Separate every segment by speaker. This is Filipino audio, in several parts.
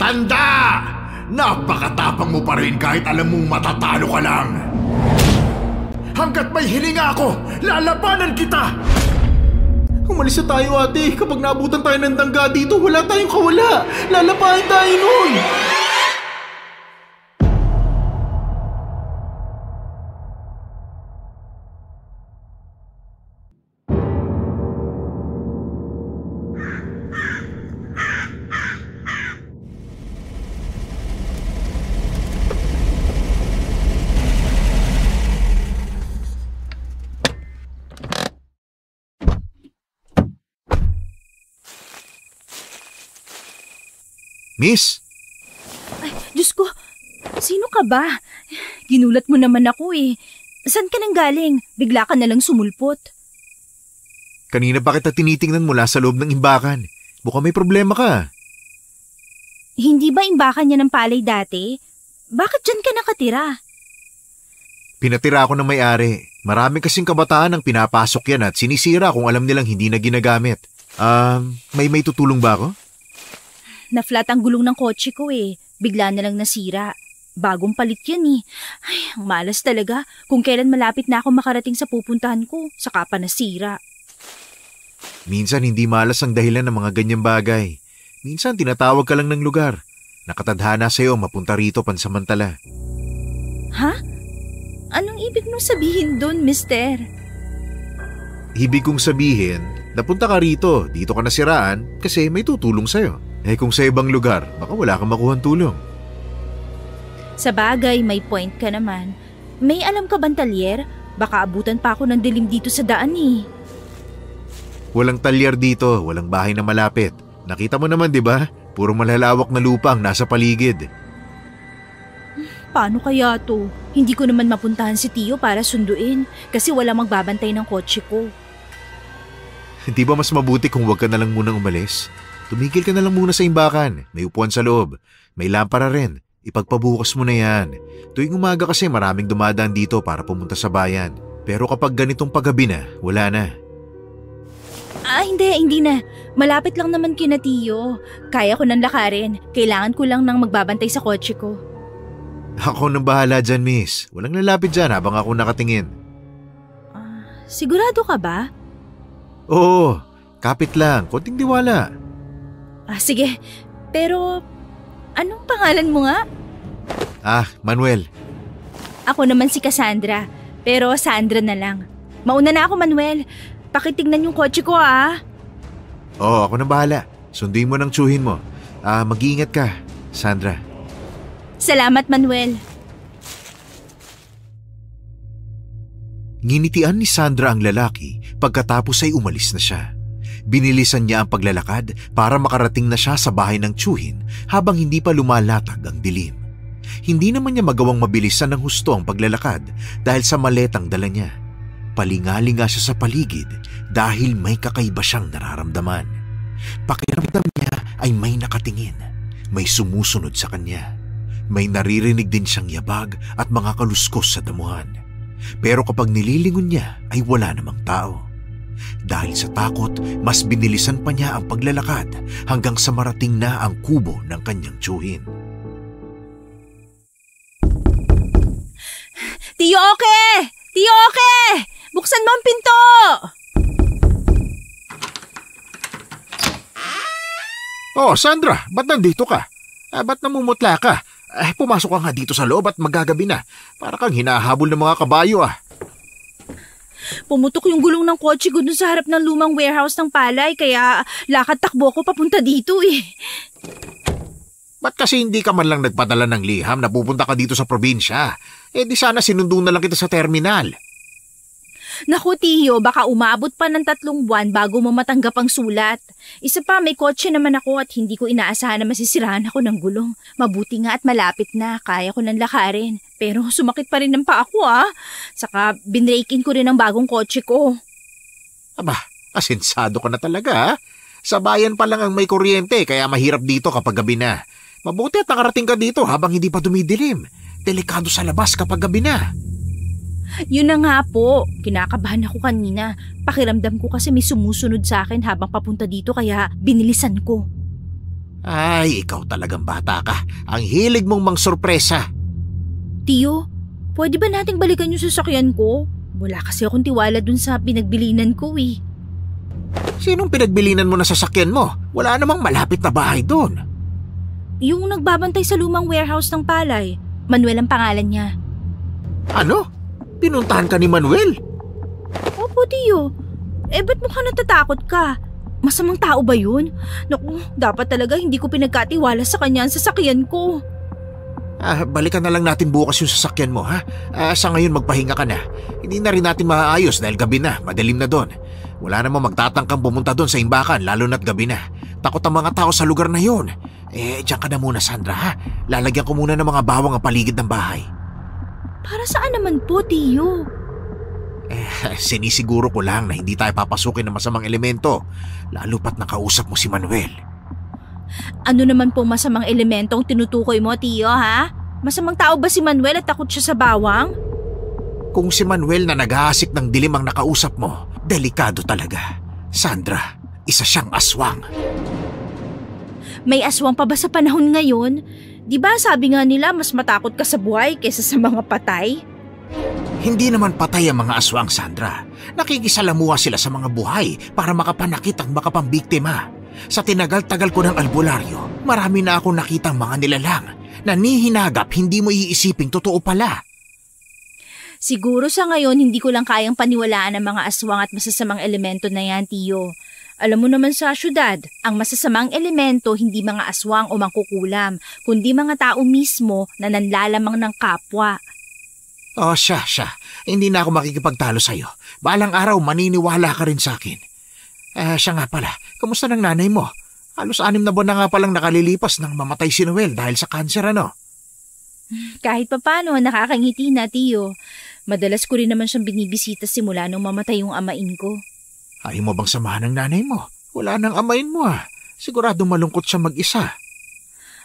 Speaker 1: Tanda! Napakatapang mo pa rin kahit alam mong matatalo ka lang. Hanggat may hilinga ako, lalabanan kita!
Speaker 2: Umalis na tayo, ate. Kapag naabutan tayo ng dangga dito, wala tayong kawala. Lalapain tayo nun.
Speaker 3: Miss?
Speaker 4: Ay, Diyos ko, sino ka ba? Ginulat mo naman ako eh. Saan ka nang galing? Bigla ka nalang sumulpot.
Speaker 3: Kanina pa kita tinitingnan mula sa loob ng imbakan. Mukhang may problema ka.
Speaker 4: Hindi ba imbakan niya ng palay dati? Bakit dyan ka nakatira?
Speaker 3: Pinatira ako ng may-ari. Marami kasing kabataan ang pinapasok yan at sinisira kung alam nilang hindi na ginagamit. May tutulong ba ako?
Speaker 4: Na-flat ang gulong ng kotse ko eh. Bigla na lang nasira. Bagong palit yan eh. Ay, ang malas talaga. Kung kailan malapit na ako makarating sa pupuntahan ko, saka pa nasira.
Speaker 3: Minsan hindi malas ang dahilan ng mga ganyang bagay. Minsan tinatawag ka lang ng lugar. Nakatadhana sa'yo mapunta rito pansamantala.
Speaker 4: Ha? Anong ibig mong sabihin doon, mister?
Speaker 3: Ibig kong sabihin, napunta ka rito, dito ka nasiraan kasi may tutulong sa'yo. Eh kung sa ibang lugar, baka wala kang makuhang tulong.
Speaker 4: Sa bagay, may point ka naman. May alam ka bang talyer? Baka abutan pa ako ng dilim dito sa daan eh.
Speaker 3: Walang talyer dito, walang bahay na malapit. Nakita mo naman, di ba? Puro malalawak na lupa ang nasa paligid.
Speaker 4: Paano kaya to? Hindi ko naman mapuntahan si Tio para sunduin kasi wala magbabantay ng kotse ko.
Speaker 3: Di ba mas mabuti kung wag ka na lang munang umalis? Tumigil ka na lang muna sa imbakan. May upuan sa loob. May lampara rin. Ipagpabukas mo na yan. Tuwing umaga kasi maraming dumadaan dito para pumunta sa bayan. Pero kapag ganitong paggabi na, wala na.
Speaker 4: Hindi na. Malapit lang naman kina Tio. Kaya ko nang lakarin. Kailangan ko lang nang magbabantay sa kotse ko.
Speaker 3: Ako nang bahala dyan, miss. Walang lalapit dyan habang ako nakatingin.
Speaker 4: Sigurado ka ba?
Speaker 3: Oo, kapit lang. Konting tiwala.
Speaker 4: Sige. Pero, anong pangalan mo nga?
Speaker 3: Manuel.
Speaker 4: Ako naman si Cassandra. Pero Sandra na lang. Mauna na ako, Manuel. Pakitignan yung kotse ko,
Speaker 3: Oo, ako nang bahala. Sunduin mo ng tsuhin mo. Mag-iingat ka, Sandra.
Speaker 4: Salamat, Manuel.
Speaker 3: Nginitian ni Sandra ang lalaki pagkatapos ay umalis na siya. Binilisan niya ang paglalakad para makarating na siya sa bahay ng tsuhin habang hindi pa lumalatag ang dilim. Hindi naman niya magawang mabilisan ng husto ang paglalakad dahil sa maletang dala niya. Palingalinga siya sa paligid dahil may kakaiba siyang nararamdaman. Pakiramdam niya ay may nakatingin, may sumusunod sa kanya. May naririnig din siyang yabag at mga kaluskos sa damuhan. Pero kapag nililingon niya ay wala namang tao. Dahil sa takot, mas binilisan pa niya ang paglalakad hanggang sa marating na ang kubo ng kanyang tsuhin.
Speaker 4: Tio Oke! Tio Oke! Buksan mo ang pinto!
Speaker 1: Oh, Sandra, ba't nandito ka? Ba't namumutla ka? Pumasok ka nga dito sa loob at magagabi na. Para kang hinahabol ng mga kabayo
Speaker 4: Pumutok yung gulong ng kotse ko dun sa harap ng lumang warehouse ng palay kaya lakad takbo ko papunta dito eh.
Speaker 1: Ba't kasi hindi ka man lang nagpadala ng liham na pupunta ka dito sa probinsya? Di sana sinundo na lang kita sa terminal.
Speaker 4: Naku Tio, baka umabot pa ng 3 buwan bago mo matanggap ang sulat. Isa pa, may kotse naman ako at hindi ko inaasahan na masisirahan ako ng gulong. Mabuti nga at malapit na, kaya ko nang lakarin. Pero sumakit pa rin ng paa ko Saka binrake-in ko rin ang bagong kotse ko.
Speaker 1: Aba, asensado ka na talaga Sa bayan pa lang ang may kuryente kaya mahirap dito kapag gabi na. Mabuti at nakarating ka dito habang hindi pa dumidilim. Delikado sa labas kapag gabi na.
Speaker 4: Yun na nga po, kinakabahan ako kanina. Pakiramdam ko kasi may sumusunod sa akin habang papunta dito kaya binilisan ko.
Speaker 1: Ay, ikaw talagang bata ka. Ang hilig mong mangsurpresa.
Speaker 4: Tiyo, pwede ba nating balikan yung sasakyan ko? Wala kasi akong tiwala dun sa pinagbilinan ko eh.
Speaker 1: Sinong pinagbilinan mo na sasakyan mo? Wala namang malapit na bahay doon.
Speaker 4: Yung nagbabantay sa lumang warehouse ng palay. Manuel ang pangalan niya.
Speaker 1: Ano? Pinuntahan ka ni Manuel?
Speaker 4: Opo, Tiyo. Ba't mukhang natatakot ka? Masamang tao ba yun? Naku, dapat talaga hindi ko pinagkatiwala sa kanya ang sasakyan ko.
Speaker 1: Balikan na lang natin bukas yung sasakyan mo, ha? Sa ngayon magpahinga ka na. Hindi na rin natin maaayos dahil gabi na, madilim na doon. Wala namang magtatangkang pumunta doon sa imbakan lalo na't gabi na. Takot ang mga tao sa lugar na yon. Diyan ka na muna, Sandra, ha? Lalagyan ko muna ng mga bawang ang paligid ng bahay.
Speaker 4: Para saan naman po, Tiyo?
Speaker 1: Sinisiguro ko lang na hindi tayo papasukin ng masamang elemento, lalo pat nakausap mo si Manuel.
Speaker 4: Ano naman po masamang elementong tinutukoy mo, Tiyo, ha? Masamang tao ba si Manuel at takot siya sa bawang?
Speaker 1: Kung si Manuel na nag-aasik ng dilim ang nakausap mo, delikado talaga. Sandra, isa siyang aswang.
Speaker 4: May aswang pa ba sa panahon ngayon? Di ba sabi nga nila mas matakot ka sa buhay kaysa sa mga patay?
Speaker 1: Hindi naman patay ang mga aswang, Sandra. Nakikisalamuha sila sa mga buhay para makapanakit ang makapambiktima. Sa tinagal-tagal ko ng albularyo, marami na akong nakitang mga nilalang na nihinagap hindi mo iisiping totoo pala.
Speaker 4: Siguro sa ngayon hindi ko lang kayang paniwalaan ang mga aswang at masasamang elemento na yan, Tiyo. Alam mo naman sa syudad, ang masasamang elemento hindi mga aswang o mangkukulam, kundi mga tao mismo na nanlalamang ng kapwa.
Speaker 1: Siya. Hindi na ako makikipagtalo sa'yo. Balang araw maniniwala ka rin sa akin. Siya nga pala, kamusta ng nanay mo? Halos 6 na buwan na nga palang nakalilipas nang mamatay si Noel dahil sa kanser, ano?
Speaker 4: Kahit papano, nakakangiti na, Tiyo. Madalas ko rin naman siyang binibisita simula nung mamatay yung amain ko.
Speaker 1: Ayaw mo bang samahan ng nanay mo? Wala nang amain mo Sigurado malungkot siya mag-isa.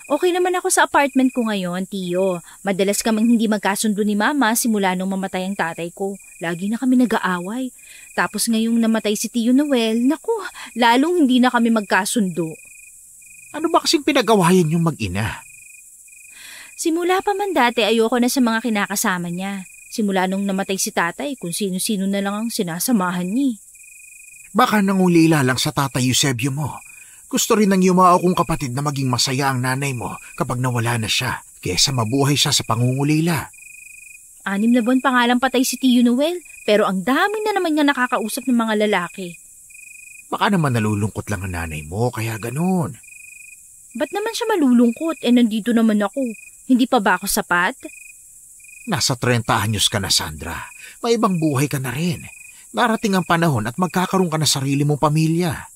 Speaker 4: Okay naman ako sa apartment ko ngayon, Tiyo. Madalas kaming hindi magkasundo ni Mama simula nung mamatay ang tatay ko. Lagi na kami nag-aaway. Tapos ngayong namatay si Tiyo Noel, naku, lalong hindi na kami magkasundo.
Speaker 1: Ano ba kasing pinag-awayan yung mag-ina?
Speaker 4: Simula pa man dati ayoko na sa mga kinakasama niya. Simula nung namatay si tatay, kung sino-sino na lang ang sinasamahan niya.
Speaker 1: Baka nangulila lang sa tatay Eusebio mo. Gusto rin ng yumao kong kapatid na maging masaya ang nanay mo kapag nawala na siya, kesa mabuhay siya sa pangungulila.
Speaker 4: 6 na buwan pa nga lang patay si Tiyo Noel, pero ang dami na naman niya nakakausap ng mga lalaki.
Speaker 1: Baka naman nalulungkot lang ang nanay mo, kaya ganun.
Speaker 4: Ba't naman siya malulungkot? Nandito naman ako. Hindi pa ba ako sapat?
Speaker 1: Nasa 30 anyos ka na, Sandra. May ibang buhay ka na rin. Darating ang panahon at magkakaroon ka na sarili mong pamilya.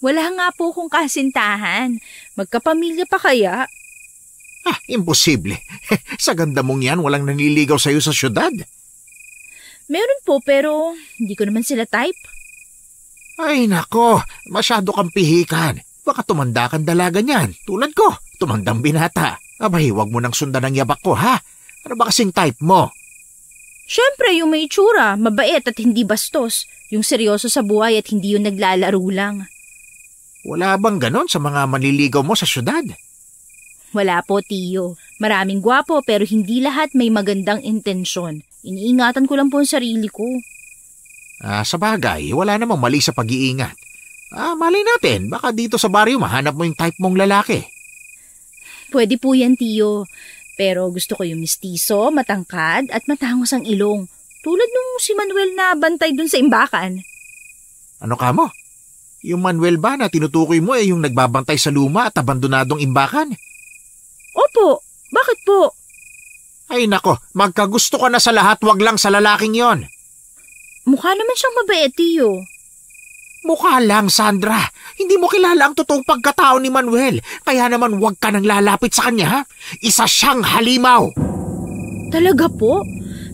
Speaker 4: Wala nga po akong kasintahan. Magkapamilya pa kaya?
Speaker 1: Imposible. Sa ganda mong yan, walang nanliligaw sa'yo sa syudad.
Speaker 4: Meron po, pero hindi ko naman sila type.
Speaker 1: Ay nako, masyado kang pihikan. Baka tumanda kang dalaga niyan. Tulad ko, tumandang binata. Abay, huwag mo nang sundan ang yabak ko, ha? Ano ba kasing type mo?
Speaker 4: Siyempre, yung may itsura, mabait at hindi bastos. Yung seryoso sa buhay at hindi yung naglalaro lang.
Speaker 1: Wala bang ganon sa mga manliligaw mo sa syudad?
Speaker 4: Wala po, Tiyo. Maraming gwapo pero hindi lahat may magandang intensyon. Iniingatan ko lang po ang sarili ko.
Speaker 1: Sa bagay, wala namang mali sa pag-iingat. Malay natin, baka dito sa baryo mahanap mo yung type mong lalaki.
Speaker 4: Pwede po yan, Tiyo. Pero gusto ko yung mistiso, matangkad at matangos ang ilong. Tulad nung si Manuel na bantay dun sa imbakan.
Speaker 1: Ano ka mo? Yung Manuel ba na tinutukoy mo yung nagbabantay sa luma at abandonadong imbakan?
Speaker 4: Opo, bakit po?
Speaker 1: Ay nako, magkagusto ka na sa lahat, wag lang sa lalaking yon.
Speaker 4: Mukha naman siyang mabait, Tiyo.
Speaker 1: Mukha lang, Sandra. Hindi mo kilala ang totoong pagkatao ni Manuel. Kaya naman wag ka nang lalapit sa kanya, ha? Isa siyang halimaw.
Speaker 4: Talaga po?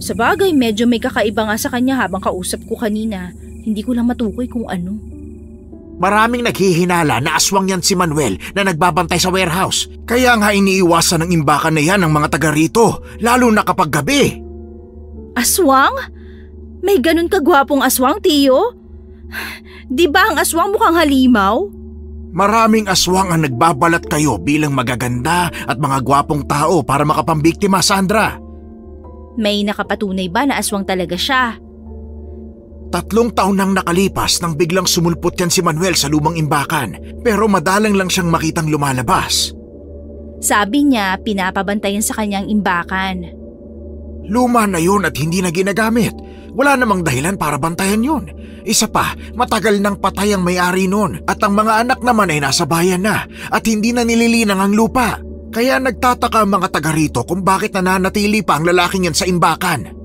Speaker 4: Sa bagay, medyo may kakaiba nga sa kanya habang kausap ko kanina. Hindi ko lang matukoy kung ano.
Speaker 1: Maraming naghihinala na aswang yan si Manuel na nagbabantay sa warehouse. Kaya nga iniiwasan ng imbakan na yan ng mga taga rito, lalo na kapag gabi.
Speaker 4: Aswang? May ganun kagwapong aswang, Tiyo? Di ba ang aswang mukhang halimaw?
Speaker 1: Maraming aswang ang nagbabalat kayo bilang magaganda at mga gwapong tao para makapambiktima, Sandra.
Speaker 4: May nakapatunay ba na aswang talaga siya?
Speaker 1: 3 taon nang nakalipas nang biglang sumulpot yan si Manuel sa lumang imbakan, pero madalang lang siyang makitang lumalabas.
Speaker 4: Sabi niya pinapabantayan sa kanyang imbakan.
Speaker 1: Luma na yun at hindi na ginagamit. Wala namang dahilan para bantayan yun. Isa pa, matagal nang patay ang may-ari nun at ang mga anak naman ay nasa bayan na at hindi na nililinang ang lupa. Kaya nagtataka ang mga taga rito kung bakit nananatili pa ang lalaking yan sa imbakan.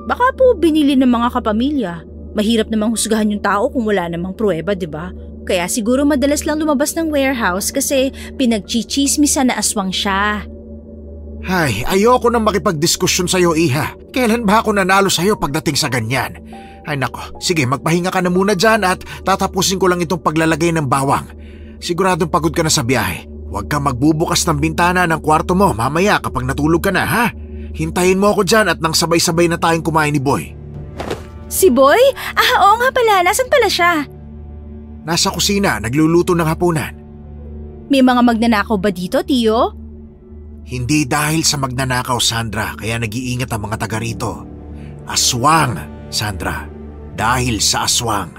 Speaker 4: Baka po binili ng mga kapamilya. Mahirap namang husgahan yung tao kung wala namang pruweba, di ba? Kaya siguro madalas lang lumabas ng warehouse kasi pinagchichismisan na aswang siya.
Speaker 1: Ay, ayoko nang makipagdiskusyon sa'yo, Iha. Kailan ba ako nanalo sa'yo pagdating sa ganyan? Ay nako, sige magpahinga ka na muna dyan at tatapusin ko lang itong paglalagay ng bawang. Siguradong pagod ka na sa biyahe. Huwag kang magbubukas ng bintana ng kwarto mo mamaya kapag natulog ka na, ha? Hintayin mo ako dyan at nang sabay-sabay na tayong kumain ni Boy.
Speaker 4: Si Boy? Oo nga pala, nasan pala siya?
Speaker 1: Nasa kusina, nagluluto ng hapunan.
Speaker 4: May mga magnanakaw ba dito, Tiyo?
Speaker 1: Hindi dahil sa magnanakaw, Sandra, kaya nag-iingat ang mga taga rito. Aswang, Sandra. Dahil sa aswang.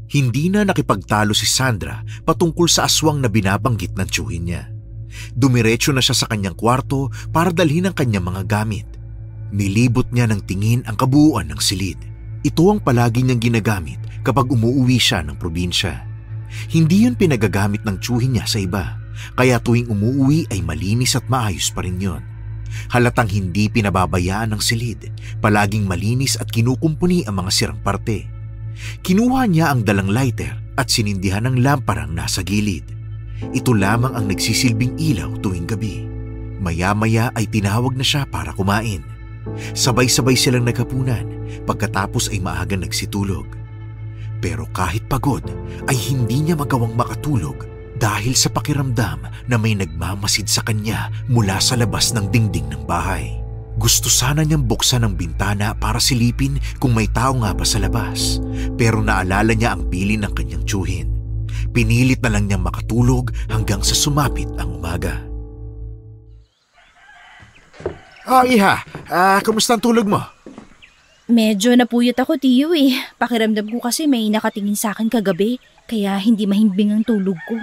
Speaker 3: Hindi na nakipagtalo si Sandra patungkol sa aswang na binabanggit ng tiyuhin niya. Dumiretso na siya sa kanyang kwarto para dalhin ang kanyang mga gamit. Nilibot niya ng tingin ang kabuuan ng silid. Ito ang palagi niyang ginagamit kapag umuuwi siya ng probinsya. Hindi yun pinagagamit ng tiyuhin niya sa iba, kaya tuwing umuuwi ay malinis at maayos pa rin yun. Halatang hindi pinababayaan ng silid, palaging malinis at kinukumpuni ang mga sirang parte. Kinuha niya ang dalang lighter at sinindihan ng lamparang nasa gilid. Ito lamang ang nagsisilbing ilaw tuwing gabi. Maya-maya ay tinawag na siya para kumain. Sabay-sabay silang naghapunan, pagkatapos ay maagang nagsitulog. Pero kahit pagod ay hindi niya magawang makatulog dahil sa pakiramdam na may nagmamasid sa kanya mula sa labas ng dingding ng bahay. Gusto sana niyang buksan ang bintana para silipin kung may tao nga ba sa labas, pero naalala niya ang bilin ng kanyang tiyuhin. Pinilit na lang niyang makatulog hanggang sa sumapit ang umaga.
Speaker 1: Iha, kumusta ang tulog mo?
Speaker 4: Medyo napuyot ako, Tiyo eh. Pakiramdam ko kasi may nakatingin sa akin kagabi, kaya hindi mahimbing ang tulog ko.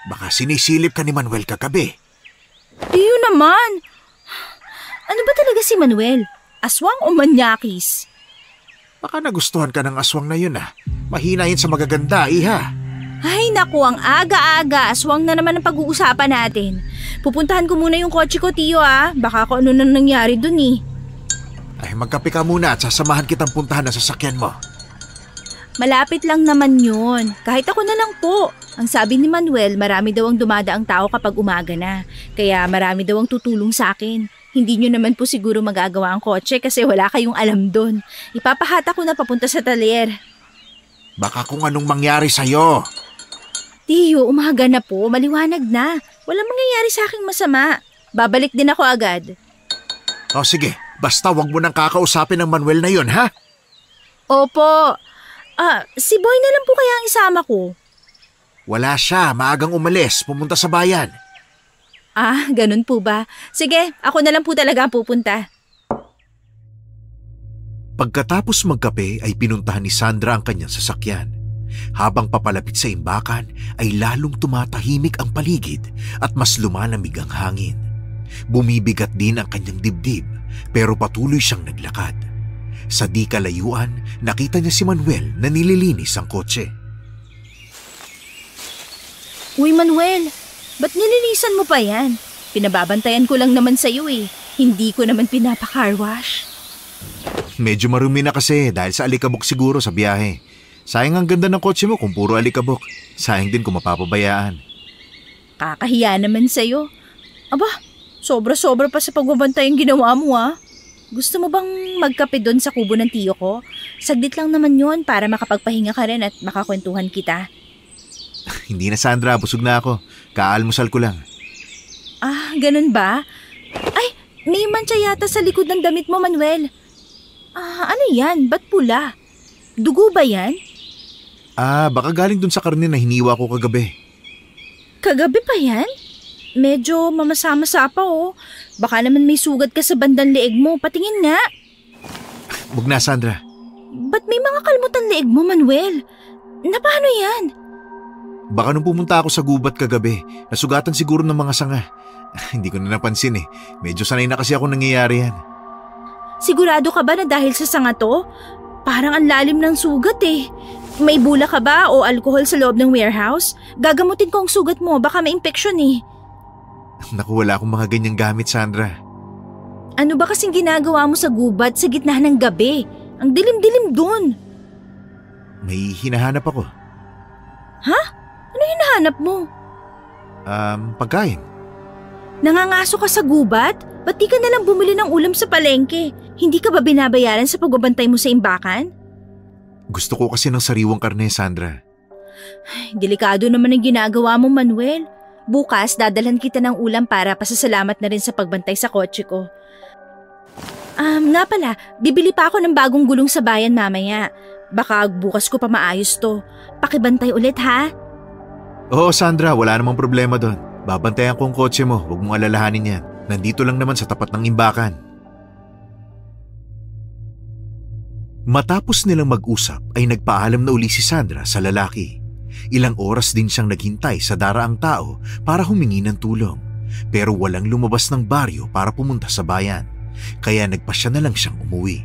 Speaker 1: Baka sinisilip ka ni Manuel kagabi.
Speaker 4: Tiyo naman! Ano ba talaga si Manuel? Aswang o manyakis?
Speaker 1: Baka nagustuhan ka ng aswang na yun Mahina yun sa magaganda, Iha.
Speaker 4: Ay naku, ang aga-aga. Aswang na naman ang pag-uusapan natin. Pupuntahan ko muna yung kotse ko, Tiyo Baka kung ano nang nangyari dun eh.
Speaker 1: Ay magkape ka muna at sasamahan kitang puntahan na sasakyan mo.
Speaker 4: Malapit lang naman yun. Kahit ako na lang po. Ang sabi ni Manuel, marami daw ang dumadaang tao kapag umaga na. Kaya marami daw ang tutulong sa akin. Hindi nyo naman po siguro magagawa ang kotse kasi wala kayong alam doon. Ipapahata ko na papunta sa talyer.
Speaker 1: Baka kung anong mangyari sa'yo.
Speaker 4: Tiyo, umaga na po. Maliwanag na. Walang mangyayari sa aking masama. Babalik din ako agad.
Speaker 1: O sige, basta wag mo nang kakausapin ng Manuel na yun, ha?
Speaker 4: Opo. Si Boy na lang po kaya ang isama ko.
Speaker 1: Wala siya. Maagang umalis. Pumunta sa bayan.
Speaker 4: Ganun po ba? Sige, ako na lang po talaga ang pupunta.
Speaker 3: Pagkatapos magkape ay pinuntahan ni Sandra ang kanyang sasakyan. Habang papalapit sa imbakan ay lalong tumatahimik ang paligid at mas lumalamig ang hangin. Bumibigat din ang kanyang dibdib pero patuloy siyang naglakad. Sa di kalayuan, nakita niya si Manuel na nililinis ang kotse.
Speaker 4: Uy Manuel, ba't nilinisan mo pa yan? Pinababantayan ko lang naman sa'yo eh. Hindi ko naman pinapa-car wash.
Speaker 3: Medyo marumi na kasi dahil sa alikabok siguro sa biyahe. Sayang ang ganda ng kotse mo kung puro alikabok. Sayang din kung mapapabayaan.
Speaker 4: Kakahiya naman sa'yo. Aba, sobra-sobra pa sa pagbabantay ang ginawa mo Gusto mo bang magkape doon sa kubo ng tiyo ko? Saglit lang naman yun para makapagpahinga ka rin at makakwentuhan kita.
Speaker 3: Hindi na Sandra, busog na ako. Kaalmusal ko lang.
Speaker 4: Ganun ba? Ay, may mantsa yata sa likod ng damit mo, Manuel. Ano yan? Ba't pula? Dugo ba yan?
Speaker 3: Baka galing dun sa karne na hiniwa ko kagabi.
Speaker 4: Kagabi pa yan? Medyo mamasa-masa pa oh. Baka naman may sugat ka sa bandang leeg mo. Patingin nga.
Speaker 3: Wag na, Sandra.
Speaker 4: Ba't may mga kalmutan leeg mo, Manuel? Paano yan?
Speaker 3: Baka nung pumunta ako sa gubat kagabi, nasugatan siguro ng mga sanga. Hindi ko na napansin eh. Medyo sanay na kasi ako nangyayari yan.
Speaker 4: Sigurado ka ba na dahil sa sanga to? Parang ang lalim ng sugat eh. May bula ka ba o alcohol sa loob ng warehouse? Gagamutin ko ang sugat mo, baka may infection eh.
Speaker 3: Naku, wala akong mga ganyang gamit, Sandra.
Speaker 4: Ano ba kasing ginagawa mo sa gubat sa gitna ng gabi? Ang dilim-dilim dun.
Speaker 3: May hinahanap ako.
Speaker 4: Ha? Ano hinahanap mo?
Speaker 3: Pagkain.
Speaker 4: Nangangaso ka sa gubat? Ba't di ka nalang bumili ng ulam sa palengke? Hindi ka ba binabayaran sa pagbabantay mo sa imbakan?
Speaker 3: Gusto ko kasi ng sariwang karne, Sandra.
Speaker 4: Ay, delikado naman ang ginagawa mo, Manuel. Bukas, dadalhan kita ng ulam para pasasalamat na rin sa pagbantay sa kotse ko. Nga pala, bibili pa ako ng bagong gulong sa bayan mamaya. Baka bukas ko pa maayos to. Pakibantay ulit, ha?
Speaker 3: Oo, Sandra, wala namang problema doon. Babantayan ko ang kotse mo, huwag mong alalahanin yan. Nandito lang naman sa tapat ng imbakan. Matapos nilang mag-usap ay nagpaalam na uli si Sandra sa lalaki. Ilang oras din siyang naghintay sa daraang tao para humingi ng tulong. Pero walang lumabas ng baryo para pumunta sa bayan. Kaya nagpasya na lang siyang umuwi.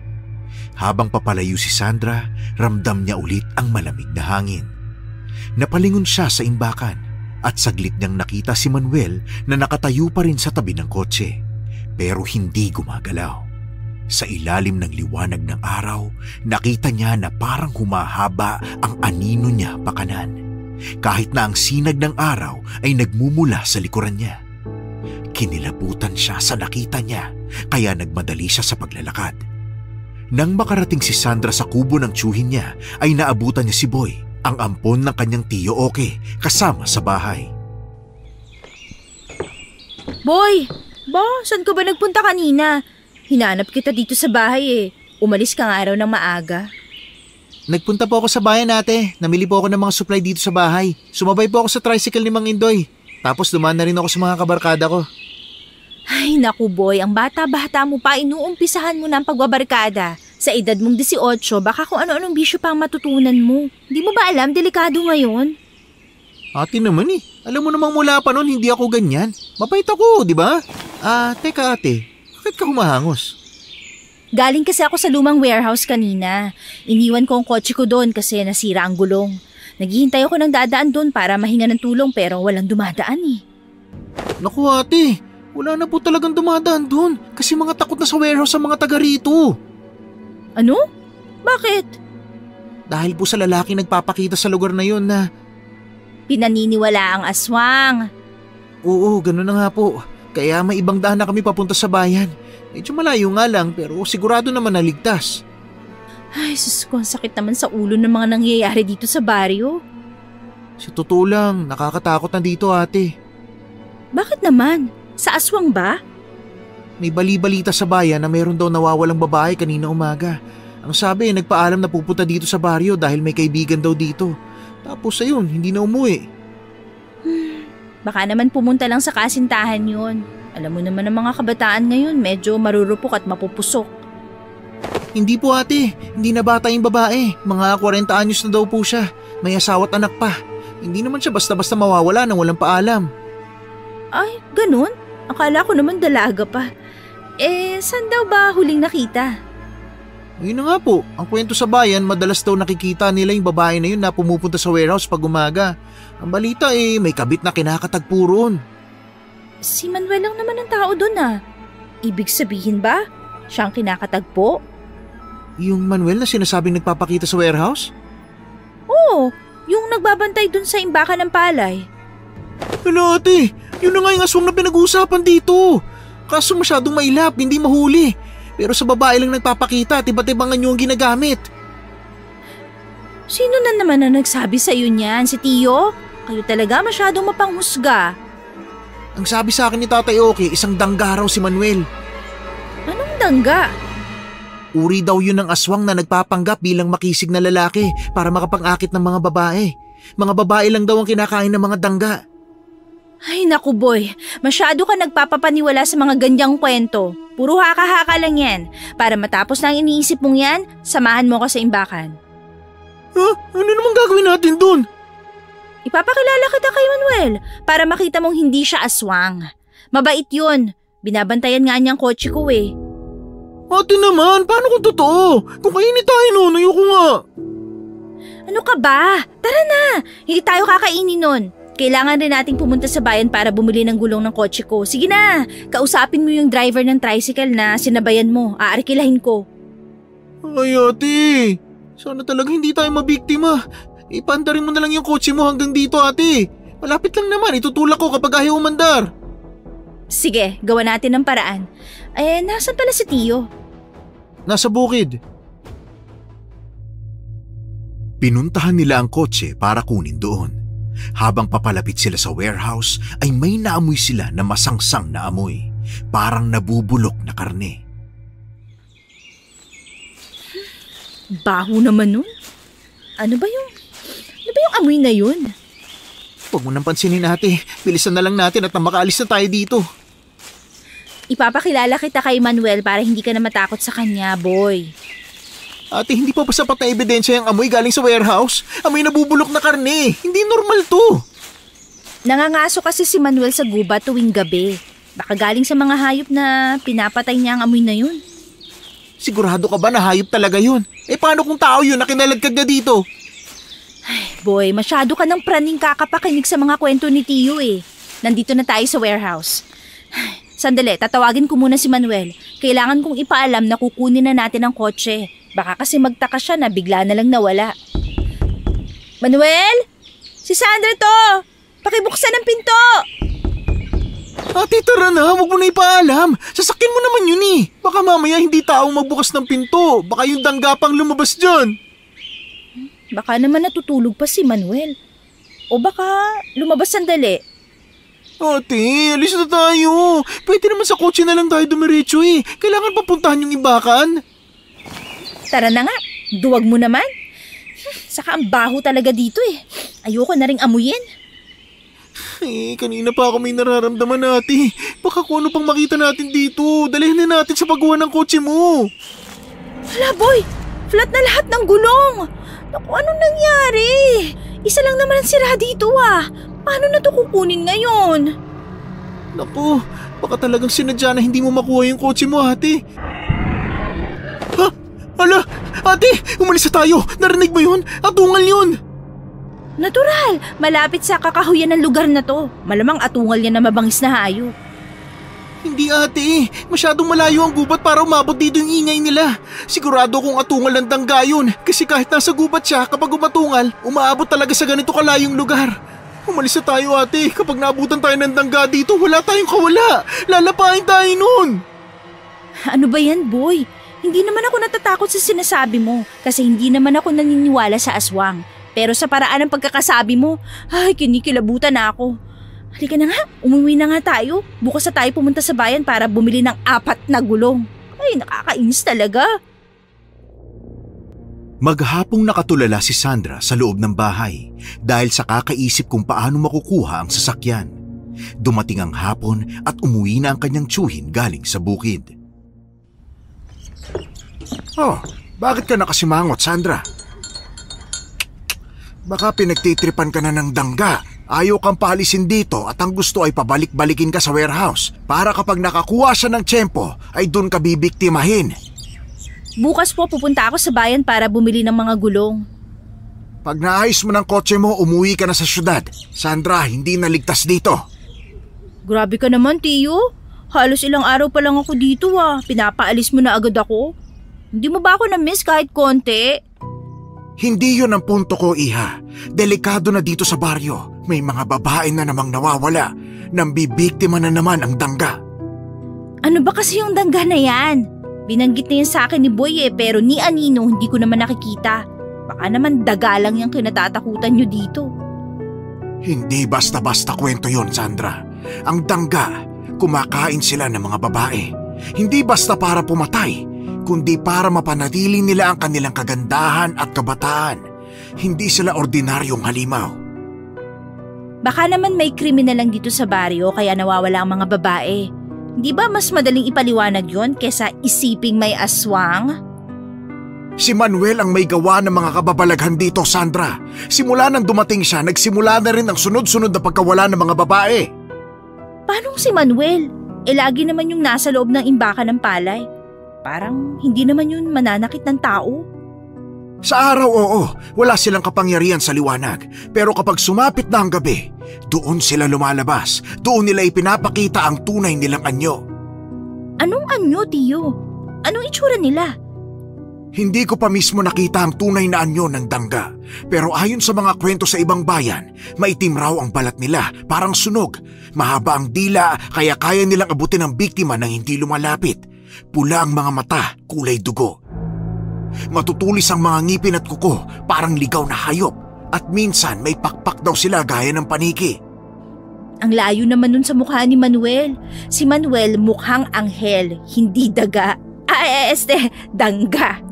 Speaker 3: Habang papalayo si Sandra, ramdam niya ulit ang malamig na hangin. Napalingon siya sa imbakan at saglit niyang nakita si Manuel na nakatayo pa rin sa tabi ng kotse. Pero hindi gumagalaw. Sa ilalim ng liwanag ng araw, nakita niya na parang humahaba ang anino niya pakanan. Kahit na ang sinag ng araw ay nagmumula sa likuran niya. Kinilabutan siya sa nakita niya, kaya nagmadali siya sa paglalakad. Nang makarating si Sandra sa kubo ng tiyuhin niya, ay naabutan niya si Boy, ang ampon ng kanyang tiyo Oke, kasama sa bahay.
Speaker 4: Boy! Saan ka ba nagpunta kanina? Hinanap kita dito sa bahay eh. Umalis ka nga araw ng maaga.
Speaker 2: Nagpunta po ako sa bayan, ate. Namili po ako ng mga supply dito sa bahay. Sumabay po ako sa tricycle ni Mang Indoy. Tapos dumaan na rin ako sa mga kabarkada ko.
Speaker 4: Ay naku boy, ang bata-bata mo pa, inuumpisahan mo na ang pagbabarkada. Sa edad mong 18, baka kung ano-anong bisyo pa ang matutunan mo. Di mo ba alam, delikado ngayon?
Speaker 2: Ate naman eh. Alam mo namang mula pa noon, hindi ako ganyan. Mapait ako, di ba? Teka ate. Bakit ka humahangos?
Speaker 4: Galing kasi ako sa lumang warehouse kanina. Iniwan ko ang kotse ko doon kasi nasira ang gulong. Naghihintay ako ng dadaan doon para mahinga ng tulong pero walang dumadaan eh.
Speaker 2: Naku ate, wala na po talagang dumadaan doon kasi mga takot na sa warehouse ang mga taga rito.
Speaker 4: Ano? Bakit?
Speaker 2: Dahil po sa lalaki nagpapakita sa lugar na yun na...
Speaker 4: Pinaniniwala ang aswang.
Speaker 2: Oo, gano'n na nga po. Kaya may ibang daan na kami papunta sa bayan. Medyo malayo nga lang pero sigurado naman naligtas.
Speaker 4: Ay, sus ko, ang sakit naman sa ulo ng mga nangyayari dito sa baryo.
Speaker 2: Sa totoo lang, nakakatakot na dito ate.
Speaker 4: Bakit naman? Sa aswang ba?
Speaker 2: May bali-balita sa bayan na mayroon daw nawawalang babae kanina umaga. Ang sabi, nagpaalam na pupunta dito sa baryo dahil may kaibigan daw dito. Tapos ayun, hindi na umuwi.
Speaker 4: Baka naman pumunta lang sa kasintahan yun. Alam mo naman ang mga kabataan ngayon, medyo marurupok at mapupusok.
Speaker 2: Hindi po ate, hindi na bata yung babae. Mga 40 anyos na daw po siya. May asawa at anak pa. Hindi naman siya basta-basta mawawala nang walang paalam.
Speaker 4: Ay, ganun? Akala ko naman dalaga pa. Saan daw ba huling nakita?
Speaker 2: Yun na nga po, ang kwento sa bayan, madalas daw nakikita nila yung babae na yun na pumupunta sa warehouse pag umaga. Ang balita may kabit na kinakatagpo roon.
Speaker 4: Si Manuel lang naman ang tao doon ah. Ibig sabihin ba, siya ang kinakatagpo?
Speaker 2: Yung Manuel na sinasabing nagpapakita sa warehouse?
Speaker 4: Oo, yung nagbabantay doon sa imbakan ng palay.
Speaker 2: Hala ate, yun na nga yung aswang na pinag-uusapan dito. Kaso masyadong mailap, hindi mahuli. Pero sa babae lang nagpapakita at iba't ibang anyo ang ginagamit.
Speaker 4: Sino na naman ang nagsabi sa iyo niyan? Si Tio? Kayo talaga masyadong mapanghusga.
Speaker 2: Ang sabi sa akin ni Tatay Oki, isang dangga raw si Manuel.
Speaker 4: Anong dangga?
Speaker 2: Uri daw yun ng aswang na nagpapanggap bilang makisig na lalaki para makapang-akit ng mga babae. Mga babae lang daw ang kinakain ng mga dangga.
Speaker 4: Ay naku boy, masyado ka nagpapapaniwala sa mga ganyang kwento. Puro haka-haka lang yan. Para matapos na ang iniisip mong yan, samahan mo ko sa imbakan.
Speaker 2: Ano namang gagawin natin dun?
Speaker 4: Ipapakilala kita kay Manuel para makita mong hindi siya aswang. Mabait yun. Binabantayan nga niyang kotse ko eh.
Speaker 2: Ate naman, paano kung totoo? Kung kainin tayo nun, ayoko nga.
Speaker 4: Ano ka ba? Tara na! Hindi tayo kakainin nun. Kailangan rin nating pumunta sa bayan para bumili ng gulong ng kotse ko. Sige na, kausapin mo yung driver ng tricycle na sinabayan mo. Aarkilahin ko.
Speaker 2: Ay ate, sana talaga hindi tayo mabiktima. Ipandarin mo na lang yung kotse mo hanggang dito ate. Malapit lang naman, itutulak ko kapag ayaw umandar.
Speaker 4: Sige, gawa natin ng paraan. Nasaan pala si Tio?
Speaker 2: Nasa bukid.
Speaker 3: Pinuntahan nila ang kotse para kunin doon. Habang papalapit sila sa warehouse ay may naamoy sila na masangsang na amoy. Parang nabubulok na karne.
Speaker 4: Baho naman nun. Ano ba yung amoy na yun?
Speaker 2: Huwag mo nang pansinin ate. Bilisan na lang natin at makaalis na tayo dito.
Speaker 4: Ipapakilala kita kay Manuel para hindi ka na matakot sa kanya, boy.
Speaker 2: Ate, hindi pa ba sapat na ebidensya yung amoy galing sa warehouse? Amoy nabubulok na karne. Hindi normal to.
Speaker 4: Nangangaso kasi si Manuel sa gubat tuwing gabi. Baka galing sa mga hayop na pinapatay niya ang amoy na yun.
Speaker 2: Sigurado ka ba na hayop talaga yun? Paano kung tao yun na kinalagkad na dito?
Speaker 4: Boy, masyado ka ng praning kakapakinig sa mga kwento ni Tio eh. Nandito na tayo sa warehouse. Sandali, tatawagin ko muna si Manuel. Kailangan kong ipaalam na kukunin na natin ang kotse. Baka kasi magtaka siya na bigla na lang nawala. Manuel? Si Sandra to! Pakibuksan ang pinto!
Speaker 2: Ate, tara na. Huwag mo na ipaalam. Sasakyan mo naman yun eh. Baka mamaya hindi taong magbukas ng pinto. Baka yung danggapang lumabas dyan.
Speaker 4: Baka naman natutulog pa si Manuel. O baka lumabas sandali.
Speaker 2: Ate, alis na tayo. Pwede naman sa kotse na lang tayo dumiretso eh. Kailangan papuntahan yung imbakan.
Speaker 4: Tara na nga, duwag mo naman. Saka ang baho talaga dito eh. Ayoko na ring amuyin.
Speaker 2: Kanina pa ako may nararamdaman ate. Baka kung ano pang makita natin dito. Dalhin na natin sa paggawa ng kotse mo.
Speaker 4: Hala boy, flat na lahat ng gulong. Naku, anong nangyari? Isa lang naman ang sira dito ah. Paano na to kukunin ngayon?
Speaker 2: Naku, baka talagang sinadya na hindi mo makuha yung kotse mo ate. Ha? Ala, ate, umalis na tayo. Narinig mo yun? Atungal yun.
Speaker 4: Natural, malapit sa kakahuyan ng lugar na to. Malamang atungal yan na mabangis na hayop.
Speaker 2: Hindi ate, masyadong malayo ang gubat para umabot dito yung ingay nila. Sigurado kung atungal ng dangga yun. Kasi kahit nasa gubat siya, kapag umatungal, umaabot talaga sa ganito kalayong lugar. Umalis na tayo ate, kapag naabutan tayo ng dangga dito, wala tayong kawala. Lalapain tayo nun.
Speaker 4: Ano ba yan boy? Hindi naman ako natatakot sa sinasabi mo kasi hindi naman ako naniniwala sa aswang. Pero sa paraan ng pagkakasabi mo, ay kinikilabutan na ako. Halika na nga, umuwi na nga tayo. Bukas na tayo pumunta sa bayan para bumili ng 4 na gulong. Ay, nakakainis talaga.
Speaker 3: Maghapong nakatulala si Sandra sa loob ng bahay dahil sa kakaisip kung paano makukuha ang sasakyan. Dumating ang hapon at umuwi na ang kanyang tiyuhin galing sa bukid.
Speaker 1: Oh, bakit ka nakasimangot, Sandra? Baka pinagtitripan ka na ng dangga. Ayaw kang paalisin dito at ang gusto ay pabalik-balikin ka sa warehouse para kapag nakakuha siya ng tiyempo ay dun ka bibiktimahin.
Speaker 4: Bukas po pupunta ako sa bayan para bumili ng mga gulong.
Speaker 1: Pag naayos mo ng kotse mo, umuwi ka na sa syudad. Sandra, hindi naligtas dito.
Speaker 4: Grabe ka naman, Tio. Halos ilang araw pa lang ako dito ah. Pinapaalis mo na agad ako. Hindi mo ba ako na-miss kahit konti?
Speaker 1: Hindi yun ang punto ko, Iha. Delikado na dito sa baryo. May mga babae na namang nawawala. Nambibiktima na naman ang dangga.
Speaker 4: Ano ba kasi yung dangga na yan? Binanggit na yan sa akin ni Boy pero ni Anino hindi ko naman nakikita. Baka naman daga lang yung kinatatakutan nyo dito.
Speaker 1: Hindi basta-basta kwento yon, Sandra. Ang dangga, kumakain sila ng mga babae. Hindi basta para pumatay,
Speaker 3: kundi para mapanatili nila ang kanilang kagandahan at kabataan. Hindi sila ordinaryong halimaw.
Speaker 4: Baka naman may kriminal lang dito sa baryo kaya nawawala ang mga babae. Hindi ba mas madaling ipaliwanag yon kesa isiping may aswang?
Speaker 3: Si Manuel ang may gawa ng mga kababalaghan dito, Sandra. Simula nang dumating siya, nagsimula na rin ang sunod-sunod na pagkawala ng mga babae.
Speaker 4: Paano si Manuel? Lagi naman yung nasa loob ng imbakan ng palay. Parang hindi naman yun mananakit ng tao.
Speaker 3: Sa araw, oo, wala silang kapangyarihan sa liwanag. Pero kapag sumapit na ang gabi, doon sila lumalabas. Doon nila ipinapakita ang tunay nilang anyo.
Speaker 4: Anong anyo, Tiyo? Anong itsura nila?
Speaker 3: Hindi ko pa mismo nakita ang tunay na anyo ng dangga. Pero ayon sa mga kwento sa ibang bayan, maitim raw ang balat nila, parang sunog. Mahaba ang dila, kaya kaya nilang abutin ang biktima nang hindi lumalapit. Pula ang mga mata, kulay dugo. Matutulis ang mga ngipin at kuko, parang ligaw na hayop. At minsan may pakpak daw sila gaya ng paniki.
Speaker 4: Ang layo naman nun sa mukha ni Manuel. Si Manuel mukhang anghel, hindi daga. Dangga.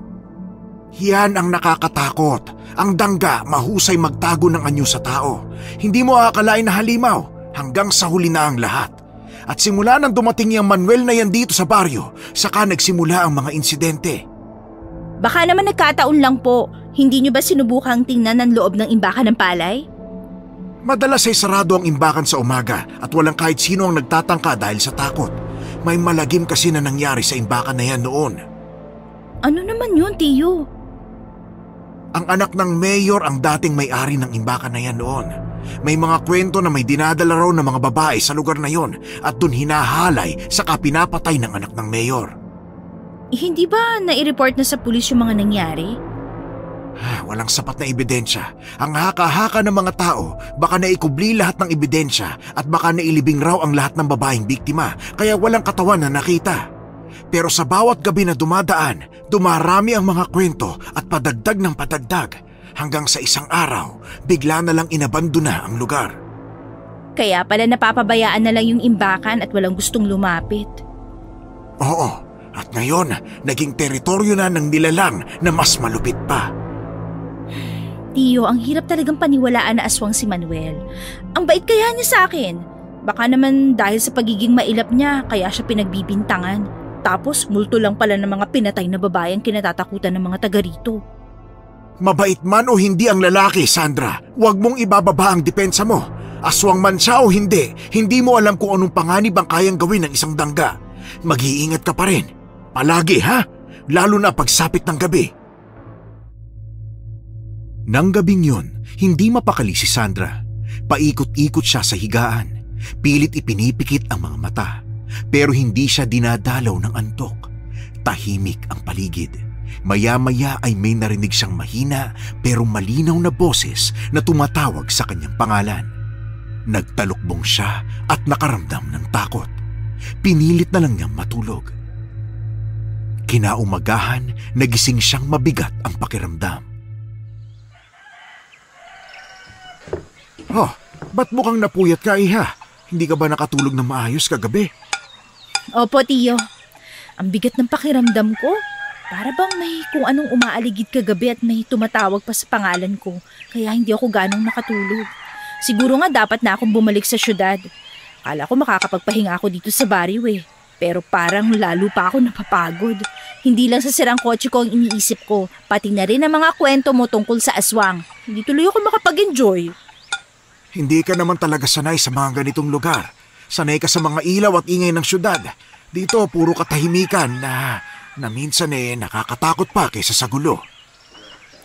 Speaker 3: Yan ang nakakatakot. Ang dangga mahusay magtago ng anyo sa tao. Hindi mo aakalain na halimaw hanggang sa huli na ang lahat. At simula nang dumating yung Manuel na yan dito sa baryo, saka nagsimula ang mga insidente.
Speaker 4: Baka naman nagkataon lang po. Hindi nyo ba sinubukang tingnan ang loob ng imbakan ng palay?
Speaker 3: Madalas ay sarado ang imbakan sa umaga at walang kahit sino ang nagtatangka dahil sa takot. May malagim kasi na nangyari sa imbakan na yan noon.
Speaker 4: Ano naman yun, Tiyo?
Speaker 3: Ang anak ng mayor ang dating may-ari ng imbakan na yan noon. May mga kwento na may dinadala raw ng mga babae sa lugar na yon at dun hinahalay saka pinapatay ng anak ng mayor.
Speaker 4: Hindi ba nai-report na sa pulis yung mga nangyari?
Speaker 3: Walang sapat na ebidensya. Ang haka-haka ng mga tao, baka naikubli lahat ng ebidensya at baka nailibing raw ang lahat ng babaeng biktima, kaya walang katawan na nakita. Pero sa bawat gabi na dumadaan, dumarami ang mga kwento at padagdag ng padagdag hanggang sa isang araw, bigla na lang inabandona ang lugar.
Speaker 4: Kaya pala napapabayaan na lang yung imbakan at walang gustong lumapit.
Speaker 3: Oo, at ngayon, naging teritoryo na ng nilalang na mas malupit pa.
Speaker 4: Tiyo, ang hirap talagang paniwalaan na aswang si Manuel. Ang bait kaya niya sa akin. Baka naman dahil sa pagiging mailap niya, kaya siya pinagbibintangan. Tapos multo lang pala ng mga pinatay na babae ang kinatatakutan ng mga taga rito.
Speaker 3: Mabait man o hindi ang lalaki, Sandra, huwag mong ibababa ang depensa mo. Aswang man siya o hindi, hindi mo alam kung anong panganib ang kayang gawin ng isang dangga. Mag-iingat ka pa rin. Palagi, ha? Lalo na pagsapit ng gabi. Nang gabing yun, hindi mapakali si Sandra. Paikot-ikot siya sa higaan. Pilit ipinipikit ang mga mata. Pero hindi siya dinadalaw ng antok. Tahimik ang paligid. Maya-maya ay may narinig siyang mahina pero malinaw na boses na tumatawag sa kanyang pangalan. Nagtalukbong siya at nakaramdam ng takot. Pinilit na lang niyang matulog. Kinaumagahan, nagising siyang mabigat ang pakiramdam. Oh, ba't mukhang napuyat ka, Iha? Hindi ka ba nakatulog na maayos kagabi?
Speaker 4: Opo, Tiyo. Ang bigat ng pakiramdam ko. Para bang may kung anong umaaligid kagabi at may tumatawag pa sa pangalan ko. Kaya hindi ako ganong nakatulog. Siguro nga dapat na akong bumalik sa syudad. Akala ko makakapagpahinga ako dito sa baryo eh. Pero parang lalo pa ako napapagod. Hindi lang sa sirang kotse ko ang iniisip ko. Pati na rin ang mga kwento mo tungkol sa aswang. Hindi tuloy ako makapag-enjoy.
Speaker 3: Hindi ka naman talaga sanay sa mga ganitong lugar. Sanay ka sa mga ilaw at ingay ng syudad. Dito, puro katahimikan na minsan nakakatakot pa kaysa sa gulo.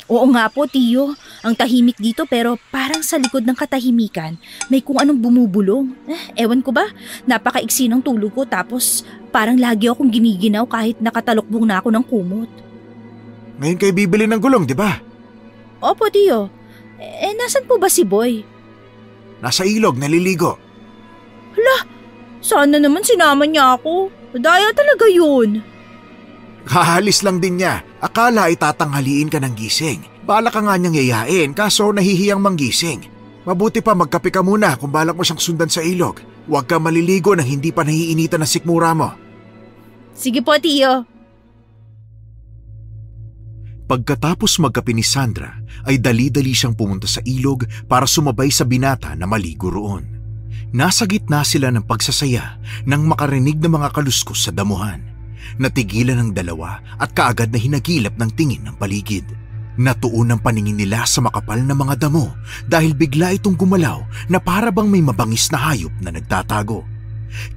Speaker 4: Oo nga po, Tiyo. Ang tahimik dito pero parang sa likod ng katahimikan may kung anong bumubulong. Ewan ko ba, napakaiksi ng tulog ko tapos parang lagi akong giniginaw kahit nakatalukbong na ako ng kumot.
Speaker 3: Ngayon kayo bibili ng gulong, di ba?
Speaker 4: Opo, Tiyo. Nasan po ba si Boy?
Speaker 3: Nasa ilog, naliligo.
Speaker 4: Hala, sana naman sinama niya ako. Daya talaga yun.
Speaker 3: Kahalis lang din niya. Akala ay tatanghaliin ka ng gising. Bala ka nga niyang yayain kaso nahihiyang manggising. Mabuti pa magkape ka muna kung balak mo siyang sundan sa ilog. Huwag ka maliligo nang hindi pa nahiinitan ng sikmura mo.
Speaker 4: Sige po, Tiyo.
Speaker 3: Pagkatapos magkape ni Sandra, ay dali-dali siyang pumunta sa ilog para sumabay sa binata na maligo roon. Nasa gitna sila ng pagsasaya nang makarinig ng mga kaluskos sa damuhan. Natigilan ang dalawa at kaagad na hinagilap ng tingin ng paligid. Natuon ang paningin nila sa makapal na mga damo dahil bigla itong gumalaw na para bang may mabangis na hayop na nagtatago.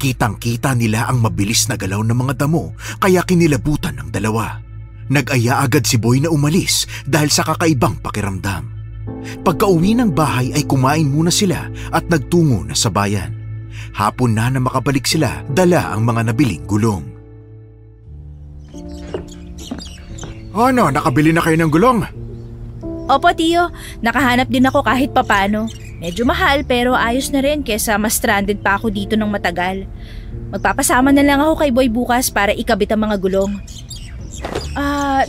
Speaker 3: Kitang-kita nila ang mabilis na galaw ng mga damo kaya kinilabutan ng dalawa. Nag-aya agad si Boy na umalis dahil sa kakaibang pakiramdam. Pagka-uwi ng bahay ay kumain muna sila at nagtungo na sa bayan. Hapon na makabalik sila, dala ang mga nabiling gulong.
Speaker 1: Ano, nakabili na kayo ng gulong?
Speaker 4: Opo, Tiyo. Nakahanap din ako kahit papano. Medyo mahal pero ayos na rin kesa mas stranded pa ako dito ng matagal. Magpapasama na lang ako kay Boy bukas para ikabit ang mga gulong.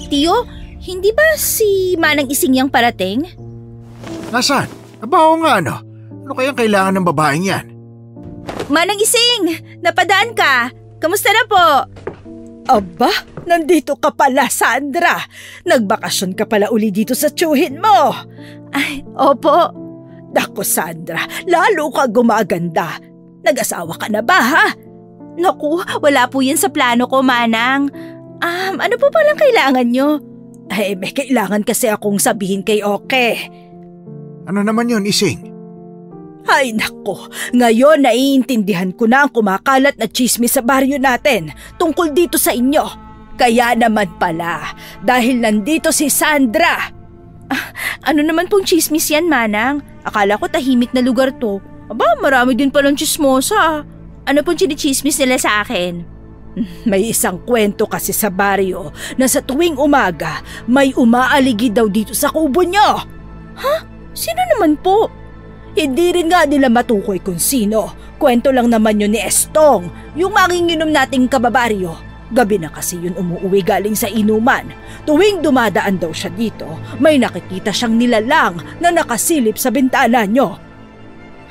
Speaker 4: Tiyo, hindi ba si Manang Ising yang parating?
Speaker 1: Nasaan? Aba, oo nga ano. Ano kayang kailangan ng babaeng yan?
Speaker 4: Manang Ising, napadaan ka. Kamusta na po?
Speaker 5: Aba, nandito ka pala, Sandra. Nagbakasyon ka pala uli dito sa tiyuhin mo.
Speaker 4: Ay, opo.
Speaker 5: Dako, Sandra, lalo ka gumaganda. Nag-asawa ka na ba, ha?
Speaker 4: Naku, wala po yan sa plano ko, Manang. Ano po palang kailangan nyo?
Speaker 5: Ay, may kailangan kasi akong sabihin kay Oke.
Speaker 1: Ano naman yun, Ising?
Speaker 5: Ay nako, ngayon naiintindihan ko na ang kumakalat na tsismis sa baryo natin tungkol dito sa inyo. Kaya naman pala, dahil nandito si Sandra.
Speaker 4: Ano naman pong tsismis yan, Manang? Akala ko tahimik na lugar to. Aba, marami din palang tsismosa. Ano pong tsismis nila sa akin?
Speaker 5: May isang kwento kasi sa baryo na sa tuwing umaga may umaaligid daw dito sa kubo nyo.
Speaker 4: Ha? Sino naman po?
Speaker 5: Hindi rin nga nila matukoy kung sino. Kwento lang naman yun ni Estong, yung manginginom nating kababaryo. Gabi na kasi yun umuwi galing sa inuman. Tuwing dumadaan daw siya dito, may nakikita siyang nilalang na nakasilip sa bintana nyo.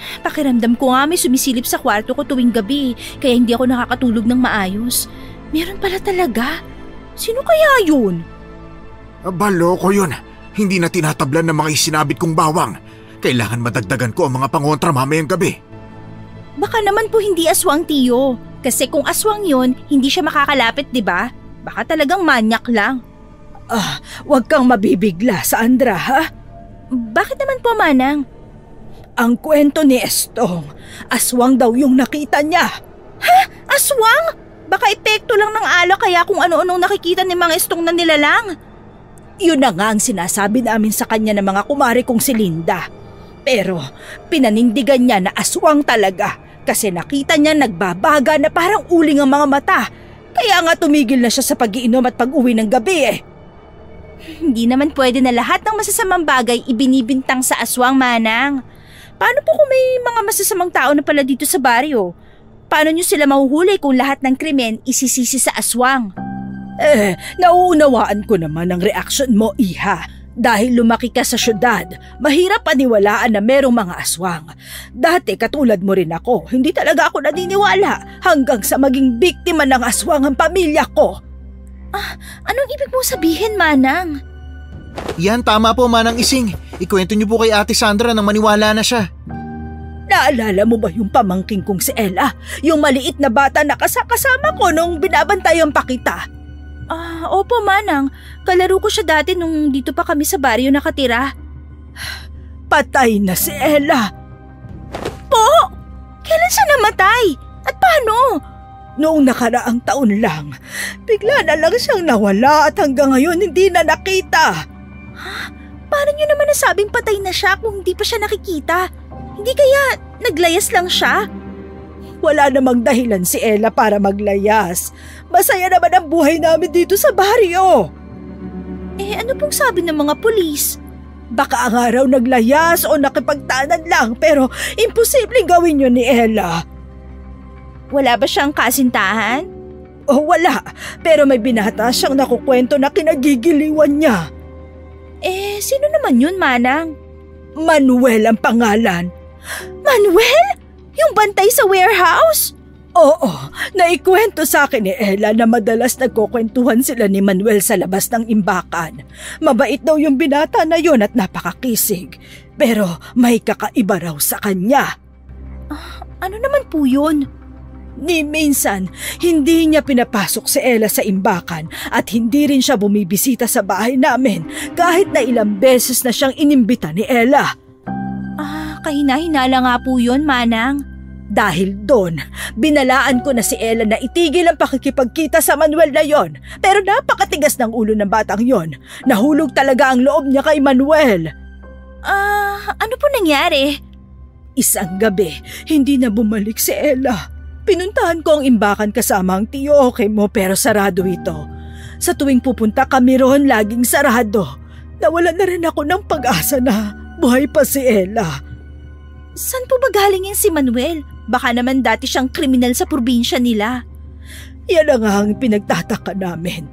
Speaker 4: Pakiramdam ko nga may sumisilip sa kwarto ko tuwing gabi, kaya hindi ako nakakatulog ng maayos. Meron pala talaga. Sino kaya yun?
Speaker 1: Baloko yun. Hindi na tinatablan ng mga isinabit kong bawang. Kailangan madagdagan ko ang mga pangontra mamayang gabi.
Speaker 4: Baka naman po hindi aswang, Tiyo. Kasi kung aswang yun, hindi siya makakalapit, di ba? Baka talagang manyak lang.
Speaker 5: Huwag kang mabibigla, Sandra, ha?
Speaker 4: Bakit naman po, Manang?
Speaker 5: Ang kwento ni Estong, aswang daw yung nakita niya.
Speaker 4: Ha? Aswang? Baka epekto lang ng alak kaya kung ano-anong nakikita ni Mang Estong na nilalang.
Speaker 5: Yun na nga ang sinasabi namin sa kanya ng mga kumari kong si Linda. Pero pinanindigan niya na aswang talaga kasi nakita niya nagbabaga na parang uling ang mga mata. Kaya nga tumigil na siya sa pag-iinom at pag-uwi ng gabi eh.
Speaker 4: Hindi naman pwede na lahat ng masasamang bagay ibinibintang sa aswang, Manang. Paano po kung may mga masasamang tao na pala dito sa baryo? Paano niyo sila mahuhuli kung lahat ng krimen isisisi sa aswang?
Speaker 5: Nauunawaan ko naman ang reaksyon mo, Iha. Dahil lumaki ka sa syudad, mahirap paniwalaan na merong mga aswang. Dati katulad mo rin ako, hindi talaga ako naniniwala hanggang sa maging biktima ng aswang ang pamilya ko.
Speaker 4: Anong ibig mong sabihin, Manang?
Speaker 2: Yan, tama po, Manang Ising. Ikwento niyo po kay Ate Sandra nang maniwala na siya.
Speaker 5: Naalala mo ba yung pamangking kong si Ella? Yung maliit na bata na kasama ko nung binabantayan pa kita?
Speaker 4: Opo, Manang. Kalaro ko siya dati nung dito pa kami sa baryo nakatira.
Speaker 5: Patay na si Ella.
Speaker 4: Po? Kailan siya namatay? At paano?
Speaker 5: Noong nakaraang taon lang. Bigla na lang siyang nawala at hanggang ngayon hindi na nakita.
Speaker 4: Paano niyo naman nasabing patay na siya kung hindi pa siya nakikita? Hindi kaya naglayas lang siya?
Speaker 5: Wala namang dahilan si Ella para maglayas. Masaya naman ang buhay namin dito sa baryo.
Speaker 4: Ano pong sabi ng mga pulis?
Speaker 5: Baka ang araw naglayas o nakipagtanan lang pero imposibleng gawin yun ni Ella.
Speaker 4: Wala ba siyang kasintahan?
Speaker 5: Wala. Pero may binata siyang nakukwento na kinagigiliwan niya.
Speaker 4: Sino naman yun, Manang?
Speaker 5: Manuel ang pangalan.
Speaker 4: Manuel? Yung bantay sa warehouse?
Speaker 5: Oo, naikwento sa akin ni Ella na madalas nagkukwentuhan sila ni Manuel sa labas ng imbakan. Mabait daw yung binata na yon at napakakisig. Pero may kakaiba raw sa kanya.
Speaker 4: Ano naman po yun?
Speaker 5: Ni minsan, hindi niya pinapasok si Ella sa imbakan at hindi rin siya bumibisita sa bahay namin kahit na ilang beses na siyang inimbita ni Ella.
Speaker 4: Kahina-hinala nga po yun, Manang.
Speaker 5: Dahil doon, binalaan ko na si Ella na itigil ang pakikipagkita sa Manuel na yon. Pero napakatigas ng ulo ng batang yon. Nahulog talaga ang loob niya kay Manuel.
Speaker 4: Ano po nangyari?
Speaker 5: Isang gabi, hindi na bumalik si Ella. Pinuntahan ko ang imbakan kasama ang tiyo mo pero sarado ito. Sa tuwing pupunta kami roon, laging sarado. Nawalan na rin ako ng pag-asa na buhay pa si Ella.
Speaker 4: Saan po ba galing yan si Manuel? Baka naman dati siyang kriminal sa probinsya nila.
Speaker 5: Yan ang ang pinagtataka namin.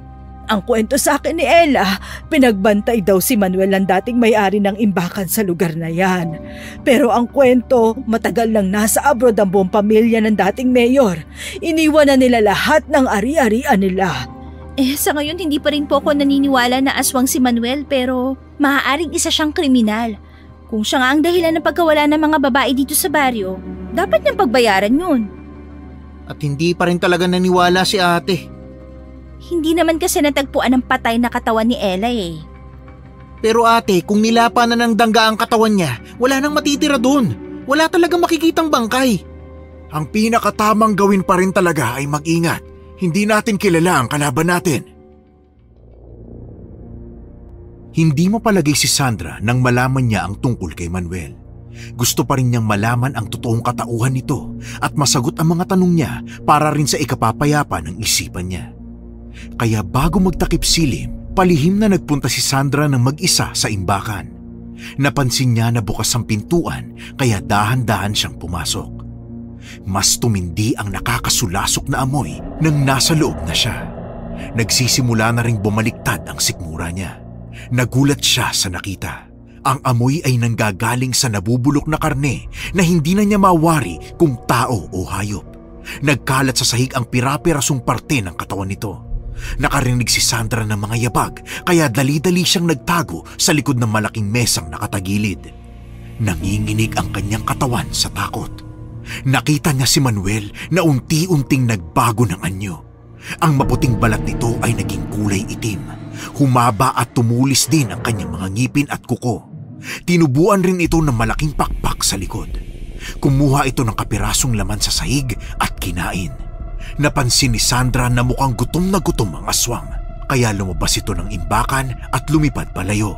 Speaker 5: Ang kwento sa akin ni Ella, pinagbantay daw si Manuel ang dating may-ari ng imbakan sa lugar na yan. Pero ang kwento, matagal lang nasa abroad ang buong pamilya ng dating mayor. Iniwan na nila lahat ng ari-arian nila.
Speaker 4: Sa ngayon hindi pa rin po ako naniniwala na aswang si Manuel pero maaaring isa siyang kriminal. Kung siya nga ang dahilan ng pagkawala ng mga babae dito sa baryo, dapat niyang pagbayaran yun.
Speaker 2: At hindi pa rin talaga naniwala si ate.
Speaker 4: Hindi naman kasi natagpuan ang patay na katawan ni Ella eh.
Speaker 2: Pero ate, kung nilapa na ng dangga ang katawan niya, wala nang matitira doon. Wala talagang makikitang bangkay.
Speaker 3: Ang pinakatamang gawin pa rin talaga ay mag-ingat. Hindi natin kilala ang kalaban natin. Hindi mapalagay si Sandra nang malaman niya ang tungkol kay Manuel. Gusto pa rin niyang malaman ang totoong katauhan nito at masagot ang mga tanong niya para rin sa ikapapayapa ng isipan niya. Kaya bago magtakip silim, palihim na nagpunta si Sandra ng mag-isa sa imbakan. Napansin niya na bukas ang pintuan kaya dahan-dahan siyang pumasok. Mas tumindi ang nakakasulasok na amoy nang nasa loob na siya. Nagsisimula na ring bumaliktad ang sikmura niya. Nagulat siya sa nakita. Ang amoy ay nanggagaling sa nabubulok na karne na hindi na niya mawari kung tao o hayop. Nagkalat sa sahig ang pira-pirasong parte ng katawan nito. Nakarinig si Sandra ng mga yabag kaya dali-dali siyang nagtago sa likod ng malaking mesang nakatagilid. Nanginginig ang kanyang katawan sa takot. Nakita niya si Manuel na unti-unting nagbago ng anyo. Ang maputing balat nito ay naging kulay itim. Humaba at tumulis din ang kanyang mga ngipin at kuko. Tinubuan rin ito ng malaking pakpak sa likod. Kumuha ito ng kapirasong laman sa sahig at kinain. Napansin ni Sandra na mukhang gutom na gutom ang aswang, kaya lumabas ito ng imbakan at lumipad palayo.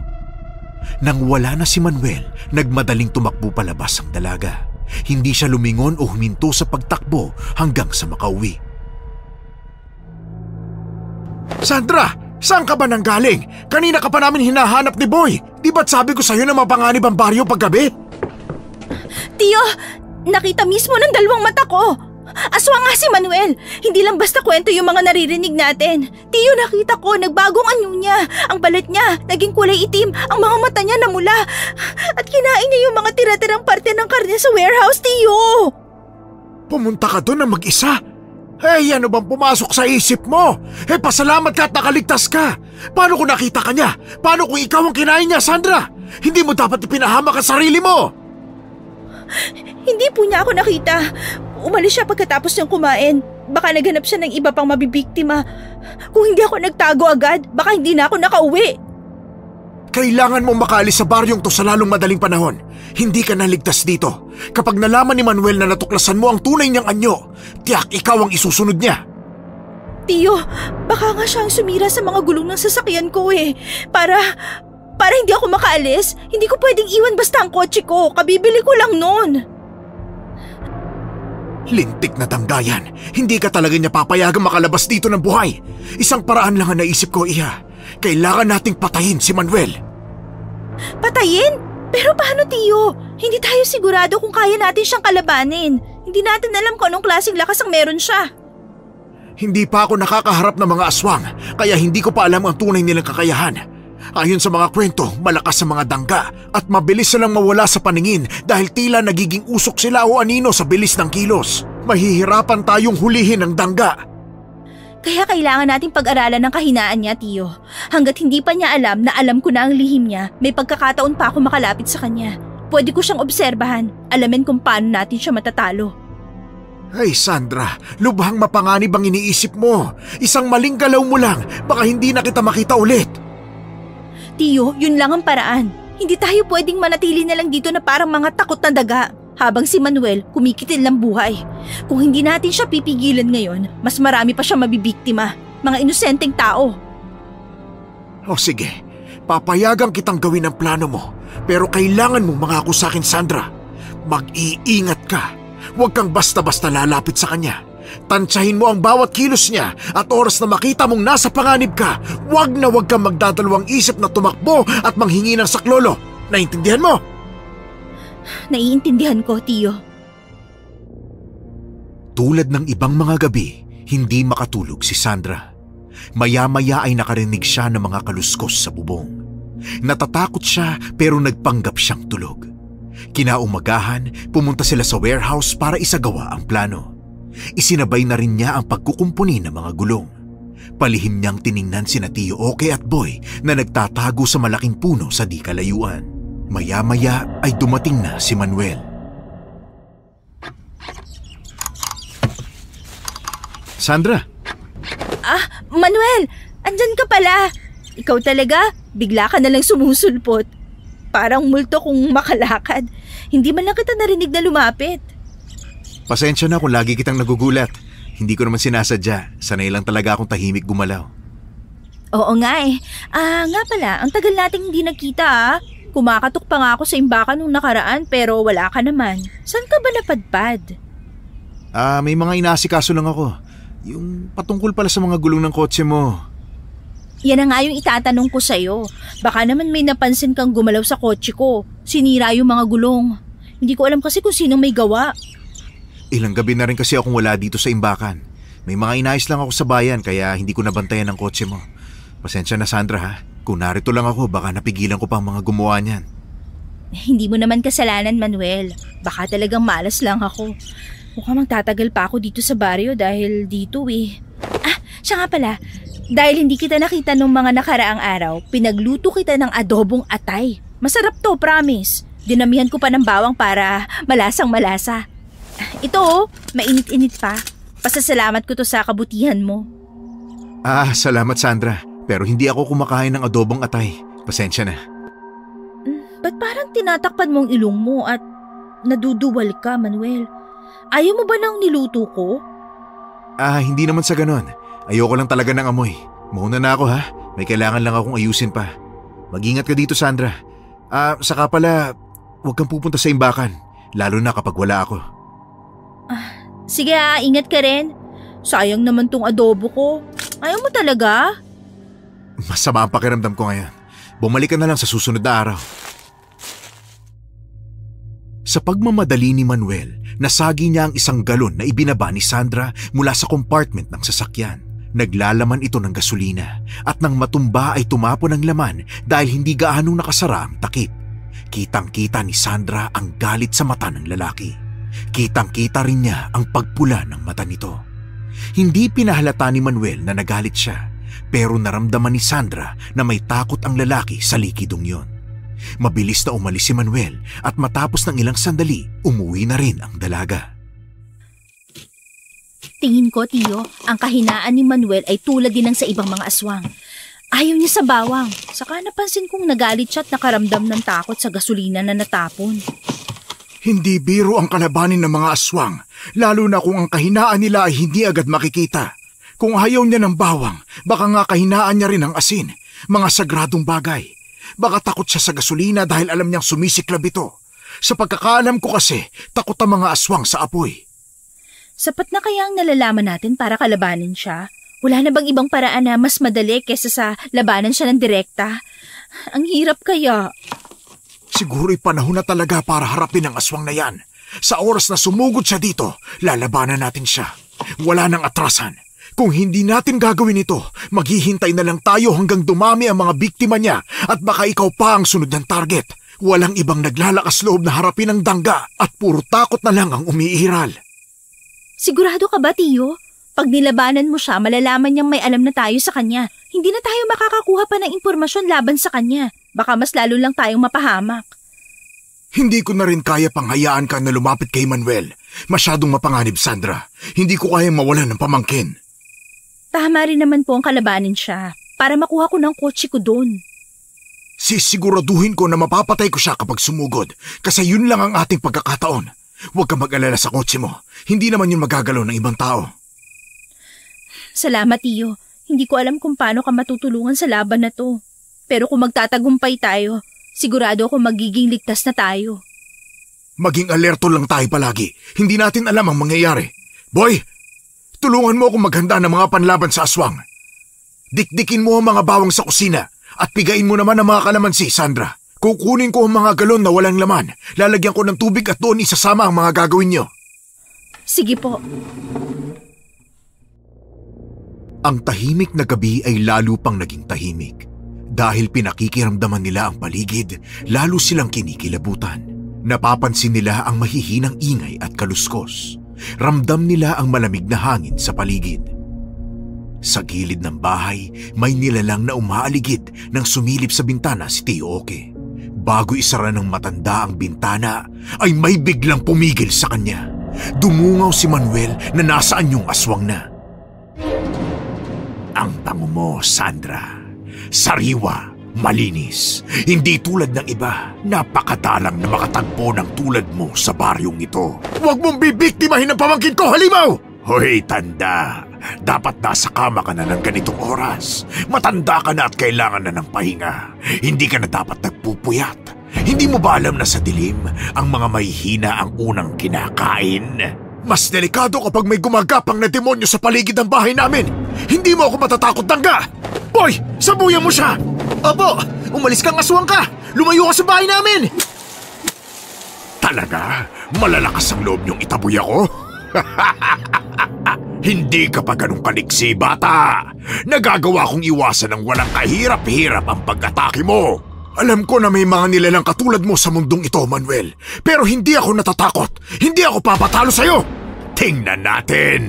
Speaker 3: Nang wala na si Manuel, nagmadaling tumakbo palabas ang dalaga. Hindi siya lumingon o huminto sa pagtakbo hanggang sa makauwi.
Speaker 1: Sandra! Saan ka ba nanggaling? Kanina ka pa namin hinahanap ni Boy. Di ba't sabi ko sa'yo na mapanganib ang baryo paggabi?
Speaker 4: Tiyo, nakita mismo ng dalawang mata ko. Aswang nga si Manuel. Hindi lang basta kwento yung mga naririnig natin. Tiyo, nakita ko, nagbagong anyo niya. Ang balat niya, naging kulay itim. Ang mga mata niya namula. At kinain niya yung mga tira-tirang parte ng karne sa warehouse, Tiyo.
Speaker 1: Pumunta ka doon na mag-isa? Ano bang pumasok sa isip mo? Pasalamat ka at nakaligtas ka. Paano kung nakita ka niya? Paano kung ikaw ang kinain niya, Sandra? Hindi mo dapat ipinahamak ang sarili mo.
Speaker 4: Hindi po niya ako nakita. Umalis siya pagkatapos niyang kumain. Baka naghanap siya ng iba pang mabibiktima. Kung hindi ako nagtago agad, baka hindi na ako nakauwi.
Speaker 1: Kailangan mong makaalis sa baryong to sa lalong madaling panahon. Hindi ka naligtas dito. Kapag nalaman ni Manuel na natuklasan mo ang tunay niyang anyo, tiyak ikaw ang isusunod niya.
Speaker 4: Tiyo, baka nga siyang sumira sa mga gulong ng sasakyan ko eh. Para hindi ako makaalis, hindi ko pwedeng iwan basta ang kotse ko. Kabibili ko lang noon.
Speaker 1: Lintik na tanggayan. Hindi ka talaga niya papayagang makalabas dito ng buhay. Isang paraan lang ang naisip ko, Iha. Kailangan nating patayin si Manuel.
Speaker 4: Patayin? Pero paano, Tiyo? Hindi tayo sigurado kung kaya natin siyang kalabanin. Hindi natin alam kung anong klaseng lakas ang meron siya.
Speaker 1: Hindi pa ako nakakaharap ng mga aswang, kaya hindi ko pa alam ang tunay nilang kakayahan. Ayon sa mga kwento, malakas sa mga dangga at mabilis silang mawala sa paningin dahil tila nagiging usok sila o anino sa bilis ng kilos.
Speaker 2: Mahihirapan tayong hulihin ng dangga.
Speaker 4: Kaya kailangan nating pag-aralan ng kahinaan niya, Tiyo. Hanggat hindi pa niya alam na alam ko na ang lihim niya, may pagkakataon pa ako makalapit sa kanya. Pwede ko siyang obserbahan, alamin kung paano natin siya matatalo.
Speaker 2: Ay Sandra, lubhang mapanganib ang iniisip mo. Isang maling galaw mo lang, baka hindi na kita makita ulit.
Speaker 4: Tiyo, yun lang ang paraan. Hindi tayo pwedeng manatili na lang dito na parang mga takot na daga. Habang si Manuel kumikitil ng buhay. Kung hindi natin siya pipigilan ngayon, mas marami pa siya mabibiktima. Mga inosenteng tao.
Speaker 2: O sige, papayagan kitang gawin ang plano mo. Pero kailangan mong mangako sa akin, Sandra. Mag-iingat ka. Huwag kang basta-basta lalapit sa kanya. Tansyahin mo ang bawat kilos niya at oras na makita mong nasa panganib ka, huwag kang magdadalawang isip na tumakbo at manghingi ng saklolo. Naintindihan mo?
Speaker 4: Naiintindihan ko, Tiyo.
Speaker 3: Tulad ng ibang mga gabi, hindi makatulog si Sandra. Maya-maya ay nakarinig siya ng mga kaluskos sa bubong. Natatakot siya pero nagpanggap siyang tulog. Kinaumagahan, pumunta sila sa warehouse para isagawa ang plano. Isinabay na rin niya ang pagkukumpuni ng mga gulong. Palihim niyang tiningnan sina Tio Oke at Boy na nagtatago sa malaking puno sa di kalayuan. Maya-maya ay dumating na si Manuel. Sandra!
Speaker 4: Ah, Manuel! Andyan ka pala! Ikaw talaga? Bigla ka nalang sumusulpot. Parang multo kung makalakad. Hindi man lang kita narinig na lumapit.
Speaker 3: Pasensya na kung lagi kitang nagugulat. Hindi ko naman sinasadya. Sanay lang talaga akong tahimik gumalaw.
Speaker 4: Oo nga eh. Nga pala, ang tagal nating hindi nagkita ah. Kumakatok pa nga ako sa imbakan nung nakaraan pero wala ka naman. Saan ka ba napadpad?
Speaker 3: May mga inaasikaso lang ako. Yung patungkol pala sa mga gulong ng kotse mo.
Speaker 4: Yan na nga yung itatanong ko sa'yo. Baka naman may napansin kang gumalaw sa kotse ko. Sinira yung mga gulong. Hindi ko alam kasi kung sinong may gawa.
Speaker 3: Ilang gabi na rin kasi akong wala dito sa imbakan. May mga inayos lang ako sa bayan kaya hindi ko nabantayan ang kotse mo. Pasensya na Sandra ha. Kung narito lang ako, baka napigilan ko pang mga gumawa niyan.
Speaker 4: Hindi mo naman kasalanan, Manuel. Baka talagang malas lang ako. Mukhang magtatagal pa ako dito sa baryo dahil dito eh. Siya nga pala. Dahil hindi kita nakita nung mga nakaraang araw, pinagluto kita ng adobong atay. Masarap to, promise. Dinamihan ko pa ng bawang para malasang malasa. Ito mainit-init pa. Pasasalamat ko to sa kabutihan mo.
Speaker 3: Salamat Sandra. Pero hindi ako kumakain ng adobong atay. Pasensya na.
Speaker 4: Ba't parang tinatakpan mo ang ilong mo at naduduwal ka, Manuel? Ayaw mo ba ng niluto ko?
Speaker 3: Hindi naman sa ganon. Ayoko lang talaga ng amoy. Mauna na ako ha. May kailangan lang akong ayusin pa. Mag-ingat ka dito, Sandra. Saka pala, huwag kang pupunta sa imbakan. Lalo na kapag wala ako.
Speaker 4: Sige ingat ka rin. Sayang naman tong adobo ko. Ayaw mo talaga?
Speaker 3: Masama ang pakiramdam ko ngayon. Bumalik ka na lang sa susunod na araw. Sa pagmamadali ni Manuel, nasagi niya ang isang galon na ibinaba ni Sandra mula sa compartment ng sasakyan. Naglalaman ito ng gasolina at nang matumba ay tumapon ang laman dahil hindi gaanong nakasara ang takip. Kitang-kita ni Sandra ang galit sa mata ng lalaki. Kitang-kita rin niya ang pagpula ng mata nito. Hindi pinahalata ni Manuel na nagalit siya. Pero naramdaman ni Sandra na may takot ang lalaki sa likidong yon. Mabilis na umalis si Manuel at matapos ng ilang sandali, umuwi na rin ang dalaga.
Speaker 4: Tingin ko, Tiyo, ang kahinaan ni Manuel ay tulad din ng sa ibang mga aswang. Ayaw niya sa bawang. Saka napansin kong nagalit siya at nakaramdam ng takot sa gasolina na natapon.
Speaker 2: Hindi biro ang kalabanin ng mga aswang, lalo na kung ang kahinaan nila ay hindi agad makikita. Kung ayaw niya ng bawang, baka nga kahinaan niya rin ang asin, mga sagradong bagay. Baka takot siya sa gasolina dahil alam niyang sumisiklab ito. Sa pagkakaalam ko kasi, takot ang mga aswang sa apoy.
Speaker 4: Sapat na kaya ang nalalaman natin para kalabanin siya? Wala na bang ibang paraan na mas madali kesa sa labanan siya ng direkta? Ang hirap kaya.
Speaker 2: Siguro'y panahon na talaga para harapin ang aswang na yan. Sa oras na sumugod siya dito, lalabanan natin siya. Wala nang atrasan. Kung hindi natin gagawin ito, maghihintay na lang tayo hanggang dumami ang mga biktima niya at baka ikaw pa ang sunod ng target. Walang ibang naglalakas loob na harapin ang dangga at puro takot na lang ang umiiral.
Speaker 4: Sigurado ka ba, Tiyo? Pag nilabanan mo siya, malalaman niyang may alam na tayo sa kanya. Hindi na tayo makakakuha pa ng impormasyon laban sa kanya. Baka mas lalo lang tayong mapahamak.
Speaker 6: Hindi ko na rin kaya pang hayaan ka na lumapit kay Manuel. Masyadong mapanganib, Sandra. Hindi ko kayang mawalan ng pamangkin.
Speaker 4: Tama rin naman po ang kalabanin siya para makuha ko ng kotse ko doon.
Speaker 6: Sisiguraduhin ko na mapapatay ko siya kapag sumugod kasi yun lang ang ating pagkakataon. Huwag ka mag-alala sa kotse mo. Hindi naman yun magagalaw ng ibang tao.
Speaker 4: Salamat, Tiyo. Hindi ko alam kung paano ka matutulungan sa laban na to. Pero kung magtatagumpay tayo, sigurado ako magiging ligtas na tayo.
Speaker 6: Maging alerto lang tayo palagi. Hindi natin alam ang mangyayari. Boy, tulungan mo akong maghanda ng mga panlaban sa aswang. Dikdikin mo ang mga bawang sa kusina at pigain mo naman ang mga kalamansi, Sandra. Kukunin ko ang mga galon na walang laman. Lalagyan ko ng tubig at doon isasama ang mga gagawin niyo.
Speaker 4: Sige po.
Speaker 3: Ang tahimik na gabi ay lalo pang naging tahimik. Dahil pinakikiramdaman nila ang paligid, lalo silang kinikilabutan. Napapansin nila ang mahihinang ingay at kaluskos. Ramdam nila ang malamig na hangin sa paligid. Sa gilid ng bahay, may nilalang na umaaligid nang sumilip sa bintana si Tio Oke. Bago isara ng matanda ang bintana, ay may biglang pumigil sa kanya. Dumungaw si Manuel na nasa anyong aswang na. Ang bango mo, Sandra. Sariwa, malinis. Hindi tulad ng iba. Napakadalang na makatagpo ng tulad mo sa baryong ito. Huwag mong bibiktimahin ang pamangkin ko, halimaw! Hoy, tanda. Dapat nasa kama ka na ng ganitong oras. Matanda ka na at kailangan na ng pahinga. Hindi ka na dapat nagpupuyat. Hindi mo ba alam na sa dilim, ang mga mahihina ang unang kinakain? Mas delikado kapag may gumagapang na demonyo sa paligid ng bahay namin. Hindi mo ako matatakot, tangga! Boy, sabuyan mo siya!
Speaker 2: Apo, umalis kang aswang ka! Lumayo ka sa bahay namin!
Speaker 6: Talaga? Malalakas ang loob niyong itaboy ako? Hindi ka pa ganun kaliksi, bata! Nagagawa kong iwasan ng walang kahirap-hirap ang pag-atake mo! Alam ko na may mga nilalang katulad mo sa mundong ito, Manuel. Pero hindi ako natatakot. Hindi ako papatalo sa'yo. Tingnan natin.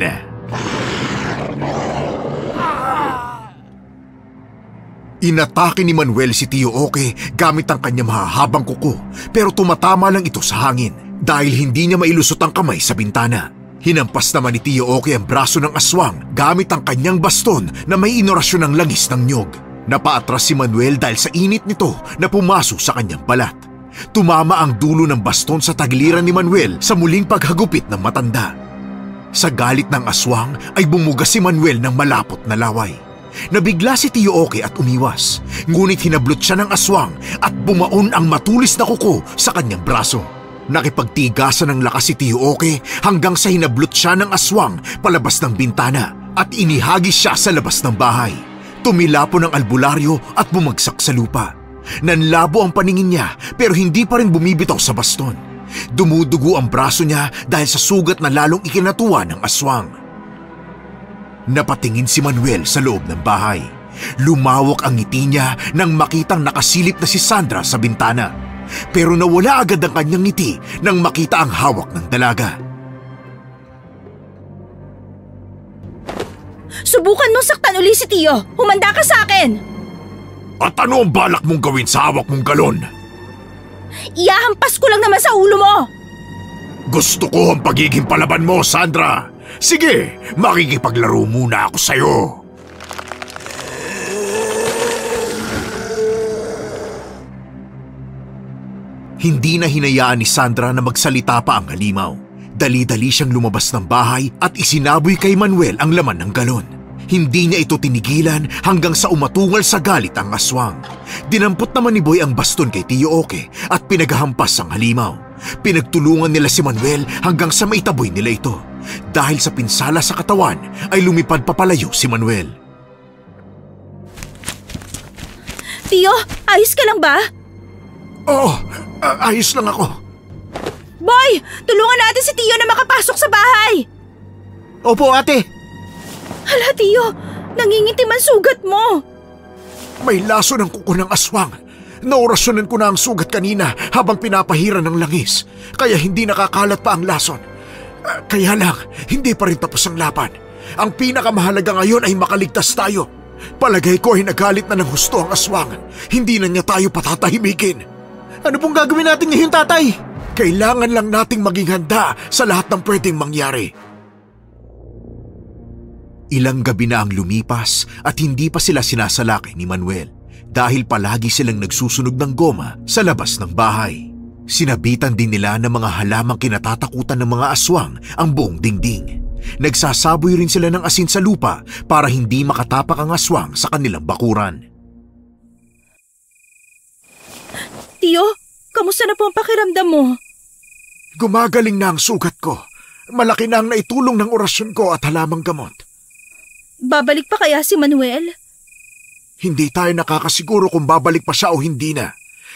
Speaker 6: Inatake ni Manuel si Tio Oke gamit ang kanyang mahahabang kuko. Pero tumatama lang ito sa hangin dahil hindi niya mailusot ang kamay sa bintana. Hinampas naman ni Tio Oke ang braso ng aswang gamit ang kanyang baston na may inorasyon ng langis ng nyog. Napaatras si Manuel dahil sa init nito na pumasok sa kanyang balat. Tumama ang dulo ng baston sa tagiliran ni Manuel sa muling paghagupit ng matanda. Sa galit ng aswang ay bumuga si Manuel ng malapot na laway. Nabigla si Tio Oke at umiwas, ngunit hinablot siya ng aswang at bumaon ang matulis na kuko sa kanyang braso. Nakipagtigasan ng lakas si Tio Oke hanggang sa hinablot siya ng aswang palabas ng bintana at inihagis siya sa labas ng bahay. Tumilapo ng albularyo at bumagsak sa lupa. Nanlabo ang paningin niya pero hindi pa rin bumibitaw sa baston. Dumudugo ang braso niya dahil sa sugat na lalong ikinatuwa ng aswang. Napatingin si Manuel sa loob ng bahay. Lumawak ang ngiti niya nang makitang nakasilip na si Sandra sa bintana. Pero nawala agad ang kanyang ngiti nang makita ang hawak ng dalaga.
Speaker 4: Subukan mong saktan uli si Tio. Humanda ka sa akin.
Speaker 6: At ano ang balak mong gawin sa hawak mong galon?
Speaker 4: Iyahampas ko lang naman sa ulo mo.
Speaker 6: Gusto ko ang pagiging palaban mo, Sandra. Sige, makikipaglaro muna ako sa'yo.
Speaker 3: Hindi na hinayaan ni Sandra na magsalita pa ang halimaw. Dali-dali siyang lumabas ng bahay at isinaboy kay Manuel ang laman ng galon. Hindi niya ito tinigilan hanggang sa umatungal sa galit ang aswang. Dinampot naman ni Boy ang baston kay Tio Oke at pinaghahampas ang halimaw. Pinagtulungan nila si Manuel hanggang sa maitaboy nila ito. Dahil sa pinsala sa katawan ay lumipad papalayo si Manuel.
Speaker 4: Tio, ayos ka lang ba?
Speaker 6: Oo, ayos lang ako.
Speaker 4: Boy, tulungan natin si Tio na makapasok sa bahay.
Speaker 2: Opo, ate.
Speaker 4: Hala, Tio, nangingitim ang sugat mo.
Speaker 6: May laso ng kuko ng aswang. Naorasyonan ko na ang sugat kanina habang pinapahiran ng langis. Kaya hindi nakakalat pa ang lason. Kaya lang, hindi pa rin tapos ang laban. Ang pinakamahalaga ngayon ay makaligtas tayo. Palagay ko ay nagalit na ng husto ang aswang. Hindi na niya tayo patatahimikin.
Speaker 2: Ano pong gagawin natin ngayon, tatay?
Speaker 6: Kailangan lang nating maging handa sa lahat ng pwedeng mangyari. Ilang gabi na ang lumipas at hindi pa sila sinasalakay ni Manuel dahil palagi silang nagsusunog ng goma sa labas ng bahay. Sinabitan din nila ng mga halamang kinatatakutan ng mga aswang ang buong dingding. Nagsasaboy rin sila ng asin sa lupa para hindi makatapak ang aswang sa kanilang bakuran.
Speaker 4: Tiyo, kamusta na po ang pakiramdam mo?
Speaker 6: Gumagaling na ang sugat ko. Malaki na ang naitulong ng orasyon ko at halamang gamot.
Speaker 4: Babalik pa kaya si Manuel?
Speaker 6: Hindi tayo nakakasiguro kung babalik pa siya o hindi na.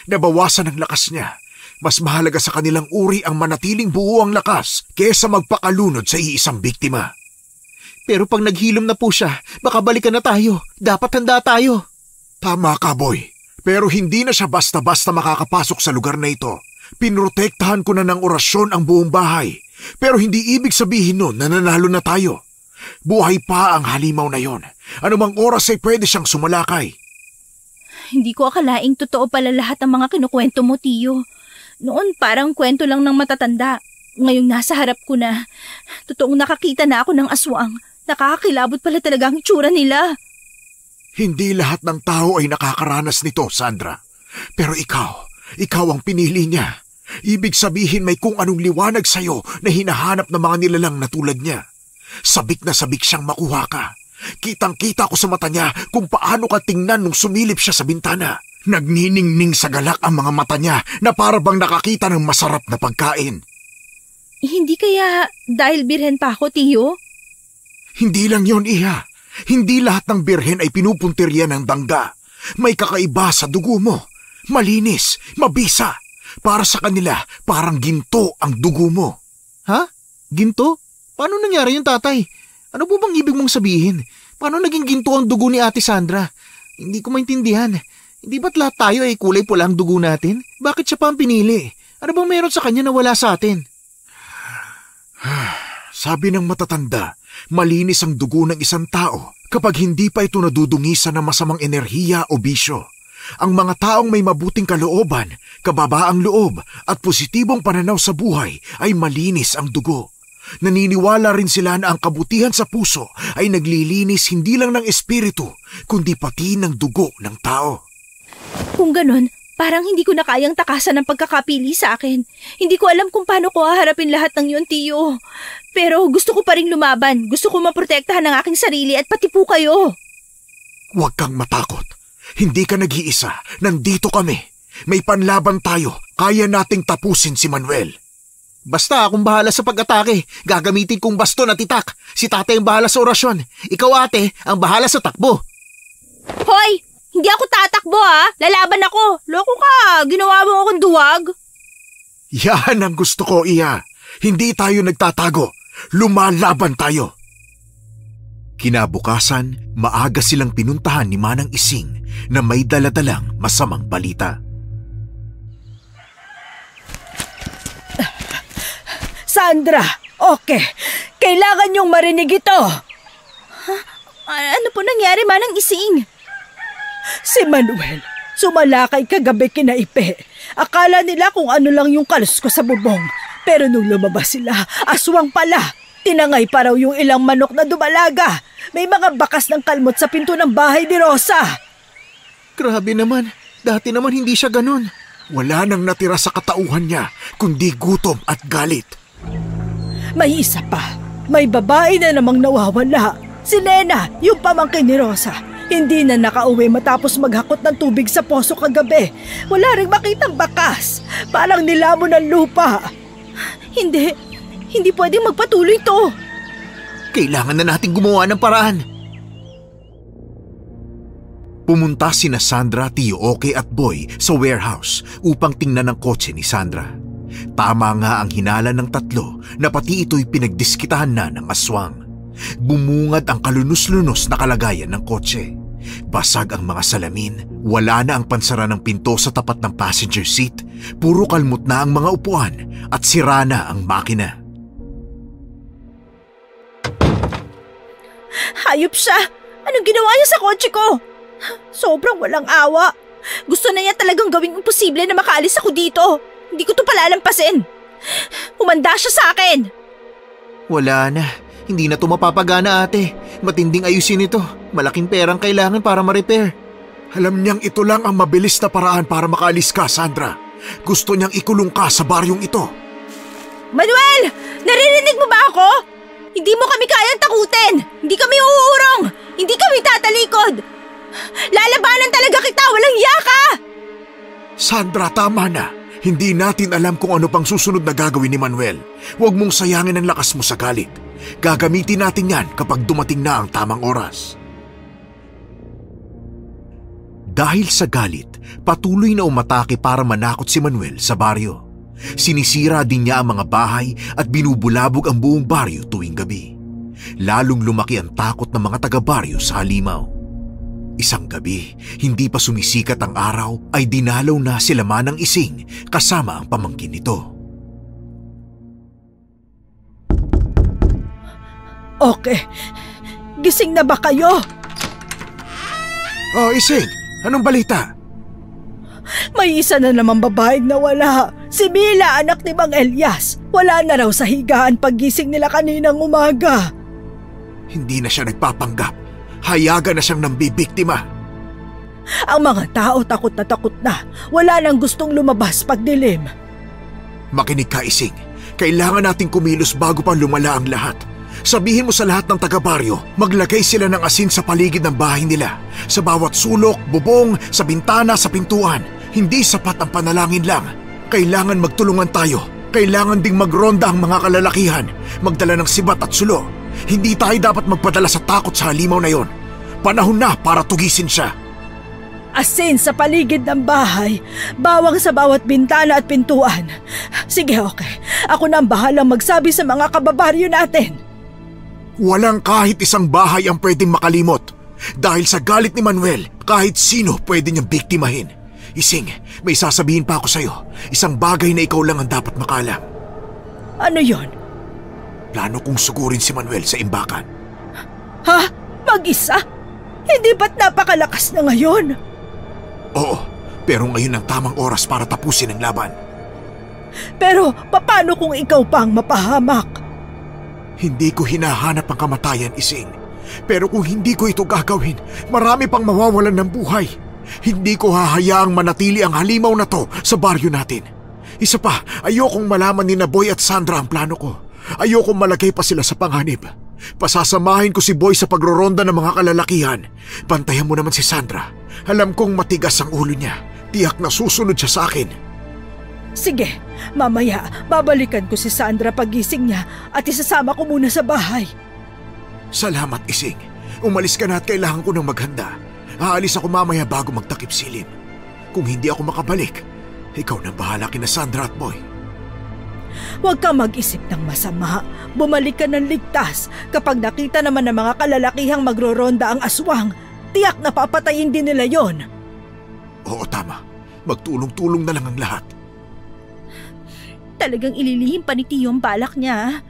Speaker 6: Nabawasan ang lakas niya. Mas mahalaga sa kanilang uri ang manatiling buo ang lakas kaysa magpakalunod sa iisang biktima.
Speaker 2: Pero pag naghilom na po siya, baka balikan na tayo. Dapat handa tayo.
Speaker 6: Tama ka, boy. Pero hindi na siya basta-basta makakapasok sa lugar na ito. Pinrotektahan ko na ng orasyon ang buong bahay. Pero hindi ibig sabihin nun na nanalo na tayo. Buhay pa ang halimaw na yon. Anumang oras ay pwede siyang sumalakay.
Speaker 4: Hindi ko akalaing totoo pala lahat ng mga kinukwento mo, Tiyo. Noon parang kwento lang ng matatanda. Ngayong nasa harap ko na, totoong nakakita na ako ng aswang. Nakakakilabot pala talaga ang itsura nila.
Speaker 6: Hindi lahat ng tao ay nakakaranas nito, Sandra. Pero ikaw ang pinili niya. Ibig sabihin may kung anong liwanag sa'yo na hinahanap ng mga nilalang na tulad niya. Sabik na sabik siyang makuha ka. Kitang-kita ko sa mata niya kung paano ka tingnan nung sumilip siya sa bintana. Nagniningning sa galak ang mga mata niya na para bang nakakita ng masarap na pagkain.
Speaker 4: Hindi kaya dahil birhen pa ako, Tiyo?
Speaker 6: Hindi lang yon, Iha. Hindi lahat ng birhen ay pinupuntirya ng dangga. May kakaiba sa dugo mo. Malinis, mabisa. Para sa kanila, parang ginto ang dugo mo.
Speaker 2: Ha? Ginto? Paano nangyari yun, tatay? Ano po bang ibig mong sabihin? Paano naging ginto ang dugo ni Ate Sandra? Hindi ko maintindihan. Hindi ba't lahat tayo ay kulay pula ang dugo natin? Bakit siya pa ang pinili? Ano bang meron sa kanya na wala sa atin?
Speaker 6: Sabi ng matatanda, malinis ang dugo ng isang tao kapag hindi pa ito nadudungisan ng masamang enerhiya o bisyo. Ang mga taong may mabuting kalooban, kababaang loob at positibong pananaw sa buhay ay malinis ang dugo. Naniniwala rin sila na ang kabutihan sa puso ay naglilinis hindi lang ng espiritu, kundi pati ng dugo ng tao.
Speaker 4: Kung ganon, parang hindi ko na kayang takasan ng pagkakapili sa akin. Hindi ko alam kung paano ko haharapin lahat ng yun, Tiyo. Pero gusto ko pa rin lumaban. Gusto ko maprotektahan ang aking sarili at pati po kayo.
Speaker 6: Huwag kang matakot. Hindi ka nag-iisa. Nandito kami. May panlaban tayo. Kaya nating tapusin si Manuel.
Speaker 2: Basta akong bahala sa pag-atake. Gagamitin kong baston at itak. Si tatay ang bahala sa orasyon. Ikaw, ate, ang bahala sa takbo.
Speaker 4: Hoy! Hindi ako tatakbo, ha? Lalaban ako. Loko ka. Ginawa mo akong duwag.
Speaker 6: Yan ang gusto ko, Iya. Hindi tayo nagtatago. Lumalaban tayo. Kinabukasan, maaga silang pinuntahan ni Manang Ising na may daladalang masamang balita.
Speaker 5: Sandra, okay. Kailangan niyong marinig ito.
Speaker 4: Ano po nangyari, Manang Ising?
Speaker 5: Si Manuel, sumalakay kagabi kina Ipe. Akala nila kung ano lang yung kalos ko sa bubong. Pero nung lumabas sila, aswang pala. Tinangay pa raw yung ilang manok na dumalaga. May mga bakas ng kalmot sa pinto ng bahay ni Rosa.
Speaker 2: Grabe naman. Dati naman hindi siya ganun.
Speaker 6: Wala nang natira sa katauhan niya, kundi gutom at galit.
Speaker 5: May isa pa. May babae na namang nawawala. Si Nena, yung pamangkin ni Rosa. Hindi na nakauwi matapos maghakot ng tubig sa poso kagabi. Wala ring makitang bakas. Parang nilamon ng lupa.
Speaker 4: Hindi pwedeng magpatuloy to.
Speaker 2: Kailangan na nating gumawa ng paraan.
Speaker 3: Pumunta sina Sandra, Tio Oke at Boy sa warehouse upang tingnan ang kotse ni Sandra. Tama nga ang hinala ng tatlo na pati ito'y pinagdiskitahan na ng aswang. Bumungad ang kalunos-lunos na kalagayan ng kotse. Basag ang mga salamin, wala na ang pansara ng pinto sa tapat ng passenger seat, puro kalmot na ang mga upuan at sira na ang makina.
Speaker 5: Hayop siya! Anong ginawa niya sa kotse ko? Sobrang walang awa. Gusto na niya talagang gawing imposible na makaalis ako dito. Hindi ko to palalampasin. Humanda siya sa akin.
Speaker 2: Wala na. Hindi na to mapapagana, ate. Matinding ayusin ito. Malaking perang kailangan para ma-repair.
Speaker 6: Alam niyang ito lang ang mabilis na paraan para makaalis ka, Sandra. Gusto niyang ikulong ka sa baryong ito.
Speaker 5: Manuel! Naririnig mo ba ako? Hindi mo kami kayang takutin. Hindi kami uurong. Hindi kami tatalikod. Lalabanan talaga kita. Walang iya ka!
Speaker 6: Sandra, tama na. Hindi natin alam kung ano pang susunod na gagawin ni Manuel. Huwag mong sayangin ang lakas mo sa galit. Gagamitin natin yan kapag dumating na ang tamang oras.
Speaker 3: Dahil sa galit, patuloy na umatake para manakot si Manuel sa baryo. Sinisira din niya ang mga bahay at binubulabog ang buong baryo tuwing gabi. Lalong lumaki ang takot ng mga taga-baryo sa halimaw. Isang gabi, hindi pa sumisikat ang araw ay dinalaw na sila Manang Ising kasama ang pamangkin nito.
Speaker 5: Okay, gising na ba kayo?
Speaker 6: Oh, Ising, anong balita?
Speaker 5: May isa na naman babaeng nawala. Si Mila, anak ni Mang Elias. Wala na raw sa higaan paggising nila kaninang umaga.
Speaker 6: Hindi na siya nagpapanggap. Hayagan na siyang nambibiktima.
Speaker 5: Ang mga tao takot na. Wala nang gustong lumabas pagdilim.
Speaker 6: Makinig ka, Ising. Kailangan nating kumilos bago pa lumala ang lahat. Sabihin mo sa lahat ng taga-baryo, maglagay sila ng asin sa paligid ng bahay nila. Sa bawat sulok, bubong, sa bintana, sa pintuan. Hindi sapat ang panalangin lang. Kailangan magtulungan tayo. Kailangan ding magronda ang mga kalalakihan. Magdala ng sibat at sulo. Hindi tayo dapat magpadala sa takot sa halimaw na yon. Panahon na para tugisin siya.
Speaker 5: Asin sa paligid ng bahay, bawang sa bawat bintana at pintuan. Sige, okay. Ako na ang bahalang magsabi sa mga kababaryo natin.
Speaker 6: Walang kahit isang bahay ang pwedeng makalimot. Dahil sa galit ni Manuel, kahit sino pwede niyang biktimahin. Ising, may sasabihin pa ako sa'yo. Isang bagay na ikaw lang ang dapat makalam.
Speaker 5: Ano yon?
Speaker 6: Plano kong sugurin si Manuel sa imbakan.
Speaker 5: Ha? Mag-isa? Hindi ba't napakalakas na ngayon?
Speaker 6: Oo, pero ngayon ang tamang oras para tapusin ang laban.
Speaker 5: Pero paano kung ikaw pang mapahamak?
Speaker 6: Hindi ko hinahanap ang kamatayan, Ising. Pero kung hindi ko ito gagawin, marami pang mawawalan ng buhay. Hindi ko hahayaang manatili ang halimaw na to sa baryo natin. Isa pa, ayokong malaman ni Boy at Sandra ang plano ko. Ayokong malagay pa sila sa panganib. Pasasamahin ko si Boy sa pagroronda ng mga kalalakihan. Bantayan mo naman si Sandra. Alam kong matigas ang ulo niya. Tiyak na susunod siya sa akin.
Speaker 5: Sige, mamaya babalikan ko si Sandra pagising niya at isasama ko muna sa bahay.
Speaker 6: Salamat, Ising. Umalis ka na at kailangan ko nang maghanda. Aalis ako mamaya bago magtakip silim. Kung hindi ako makabalik, ikaw nang bahala kina Sandra at Boy.
Speaker 5: Huwag kang mag-isip ng masama. Bumalik ka ng ligtas. Kapag nakita naman ng mga kalalakihang magroronda ang aswang, tiyak na papatayin din nila yon.
Speaker 6: Oo, tama. Magtulong-tulong na lang ang lahat.
Speaker 4: Talagang ililihim pa ni Tiyo ang balak niya.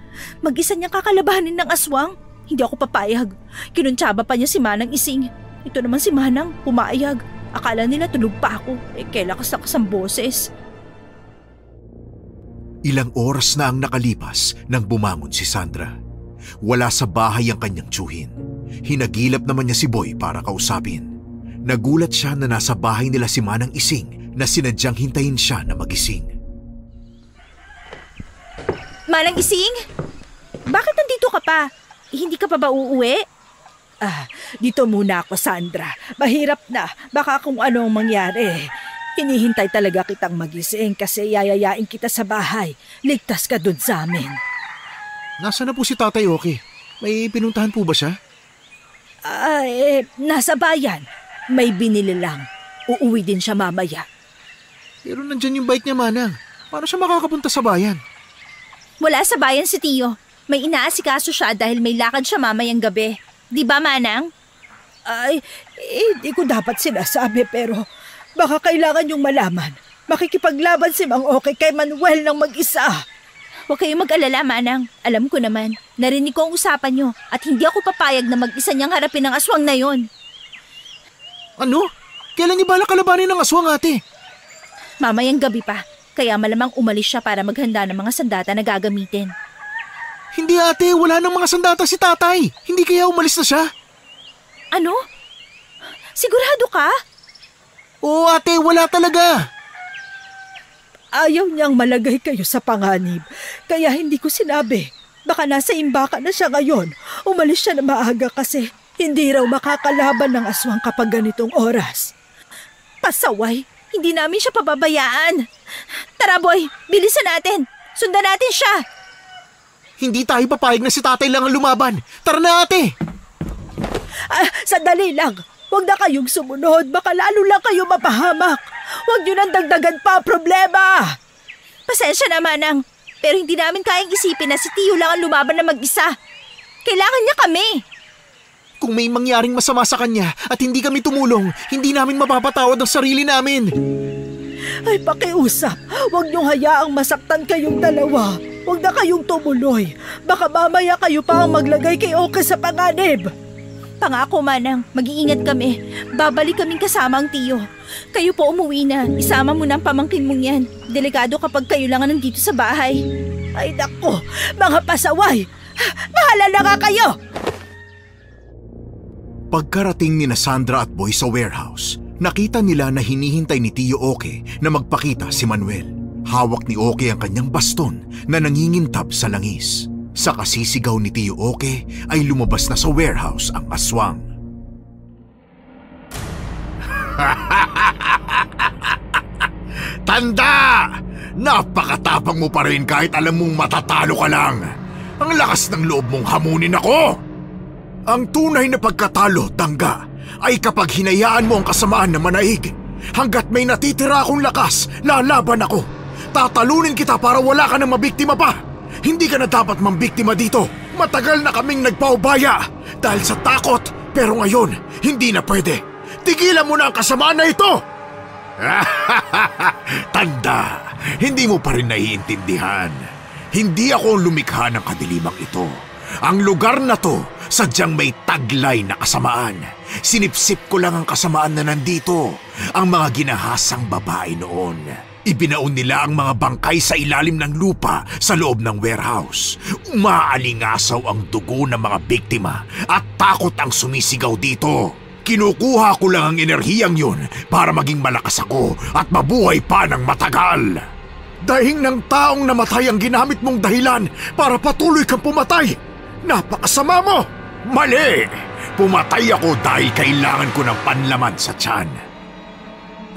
Speaker 4: Mag-isa niyang kakalabanin ng aswang. Hindi ako papayag. Kinuntsaba pa niya si Manang Ising. Ito naman si Manang, pumayag. Akala nila tulog pa ako. Kaya lakas-lakas ang boses.
Speaker 3: Ilang oras na ang nakalipas nang bumangon si Sandra. Wala sa bahay ang kanyang tiyuhin. Hinagilap naman niya si Boy para kausapin. Nagulat siya na nasa bahay nila si Manang Ising na sinadyang hintayin siya na magising.
Speaker 4: Manang Ising? Bakit nandito ka pa? Hindi ka pa ba uuwi?
Speaker 5: Dito muna ako, Sandra. Mahirap na. Baka kung ano ang mangyari. Hinihintay talaga kitang magising kasi yayayain kita sa bahay. Ligtas ka dun sa amin.
Speaker 2: Nasaan na po si Tatay Oki? May pinuntahan po ba siya?
Speaker 5: Nasa bayan. May binili lang. Uuwi din siya mamaya.
Speaker 2: Pero nandyan yung bike niya, Manang. Paano siya makakapunta sa bayan?
Speaker 4: Wala sa bayan si Tiyo. May inaasikaso siya dahil may lakad siya mamayang gabi. Di ba, Manang?
Speaker 5: Hindi ko dapat sinasabi pero baka kailangan yung malaman. Makikipaglaban si Mang Oki kay Manuel ng mag-isa.
Speaker 4: Huwag kayong mag-alala, Manang. Alam ko naman, narinig ko ang usapan nyo at hindi ako papayag na mag-isa niyang harapin ang aswang na yon.
Speaker 2: Ano? Kailan niyo balak kalabanin ng aswang, ate?
Speaker 4: Mamayang gabi pa, kaya malamang umalis siya para maghanda ng mga sandata na gagamitin.
Speaker 2: Hindi, ate. Wala nang mga sandata si tatay. Hindi kaya umalis na siya?
Speaker 4: Ano? Sigurado ka?
Speaker 2: Oo, ate. Wala talaga.
Speaker 5: Ayaw niyang malagay kayo sa panganib, kaya hindi ko sinabi. Baka nasa imbaka na siya ngayon. Umalis siya na maaga kasi hindi raw makakalaban ng aswang kapag ganitong oras.
Speaker 4: Pasaway, hindi namin siya pababayaan. Tara boy, bilisan natin. Sundan natin siya.
Speaker 2: Hindi tayo papayag na si tatay lang ang lumaban. Tara na, ate.
Speaker 5: Sandali lang. Huwag na kayong sumunod. Baka lalo lang kayo mapahamak. Huwag niyo nang dagdagan pa ang problema.
Speaker 4: Pasensya na, Manang. Pero hindi namin kayang isipin na si Tiyo lang ang lumaban na mag-isa. Kailangan niya kami.
Speaker 2: Kung may mangyaring masama sa kanya at hindi kami tumulong, hindi namin mapapatawad ang sarili namin.
Speaker 5: Ay, pakiusap. Huwag niyong hayaang masaktan kayong dalawa. Huwag na kayong tumuloy. Baka mamaya kayo pa ang maglagay kay Oka sa panganib.
Speaker 4: Pangako, Manang, mag-iingat kami. Babalik kaming kasama ang Tiyo. Kayo po umuwi na. Isama mo na ang pamangkin mong yan. Delikado kapag kayo lang nandito sa bahay.
Speaker 5: Ay nako, mga pasaway! Bahala na nga kayo!
Speaker 6: Pagkarating ni Sandra at Boy sa warehouse, nakita nila na hinihintay ni Tio Oke na magpakita si Manuel. Hawak ni Oke ang kanyang baston na nangingintab sa langis. Sa kasisigaw ni Tio Oke ay lumabas na sa warehouse ang aswang. Tanda! Napakatapang mo pa rin kahit alam mong matatalo ka lang. Ang lakas ng loob mong hamunin ako! Ang tunay na pagkatalo, Tangga, ay kapag hinayaan mo ang kasamaan na manaig. Hanggat may natitira akong lakas, lalaban ako. Tatalunin kita para wala ka nang mabiktima pa. Hindi ka na dapat mambiktima dito. Matagal na kaming nagpaubaya dahil sa takot, pero ngayon, hindi na pwede. Tigilan mo na ang kasamaan na ito! Tanda, hindi mo pa rin naiintindihan. Hindi ako lumikha ng kadilimang ito. Ang lugar na to, sadyang may taglay na kasamaan. Sinipsip ko lang ang kasamaan na nandito, ang mga ginahasang babae noon. Ibinaon nila ang mga bangkay sa ilalim ng lupa sa loob ng warehouse. Umaalingasaw ang dugo ng mga biktima at takot ang sumisigaw dito. Kinukuha ko lang ang enerhiyang yun para maging malakas ako at mabuhay pa ng matagal. Dahing ng taong namatay ang ginamit mong dahilan para patuloy kang pumatay. Napakasama mo! Mali! Pumatay ako dahil kailangan ko ng panlaman sa tiyan.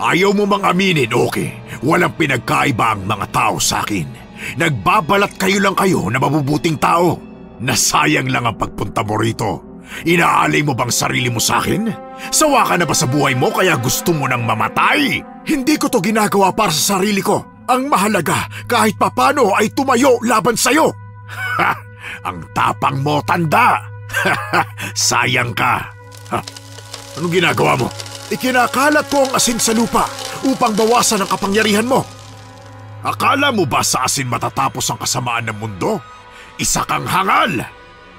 Speaker 6: Ayaw mo mang aminin, okay? Walang pinagkaiba ang mga tao sa akin. Nagbabalat kayo lang kayo na mabubuting tao. Nasayang lang ang pagpunta mo rito. Inaalay mo bang sarili mo sa akin? Sawa ka na ba sa buhay mo kaya gusto mo nang mamatay? Hindi ko to ginagawa para sa sarili ko. Ang mahalaga, kahit papano ay tumayo laban sa'yo. Ha! Ang tapang mo, Tanda! Sayang ka. Ha? Anong ginagawa mo? Ikinakalat ko ang asin sa lupa upang bawasan ang kapangyarihan mo. Akala mo ba sa asin matatapos ang kasamaan ng mundo? Isa kang hangal!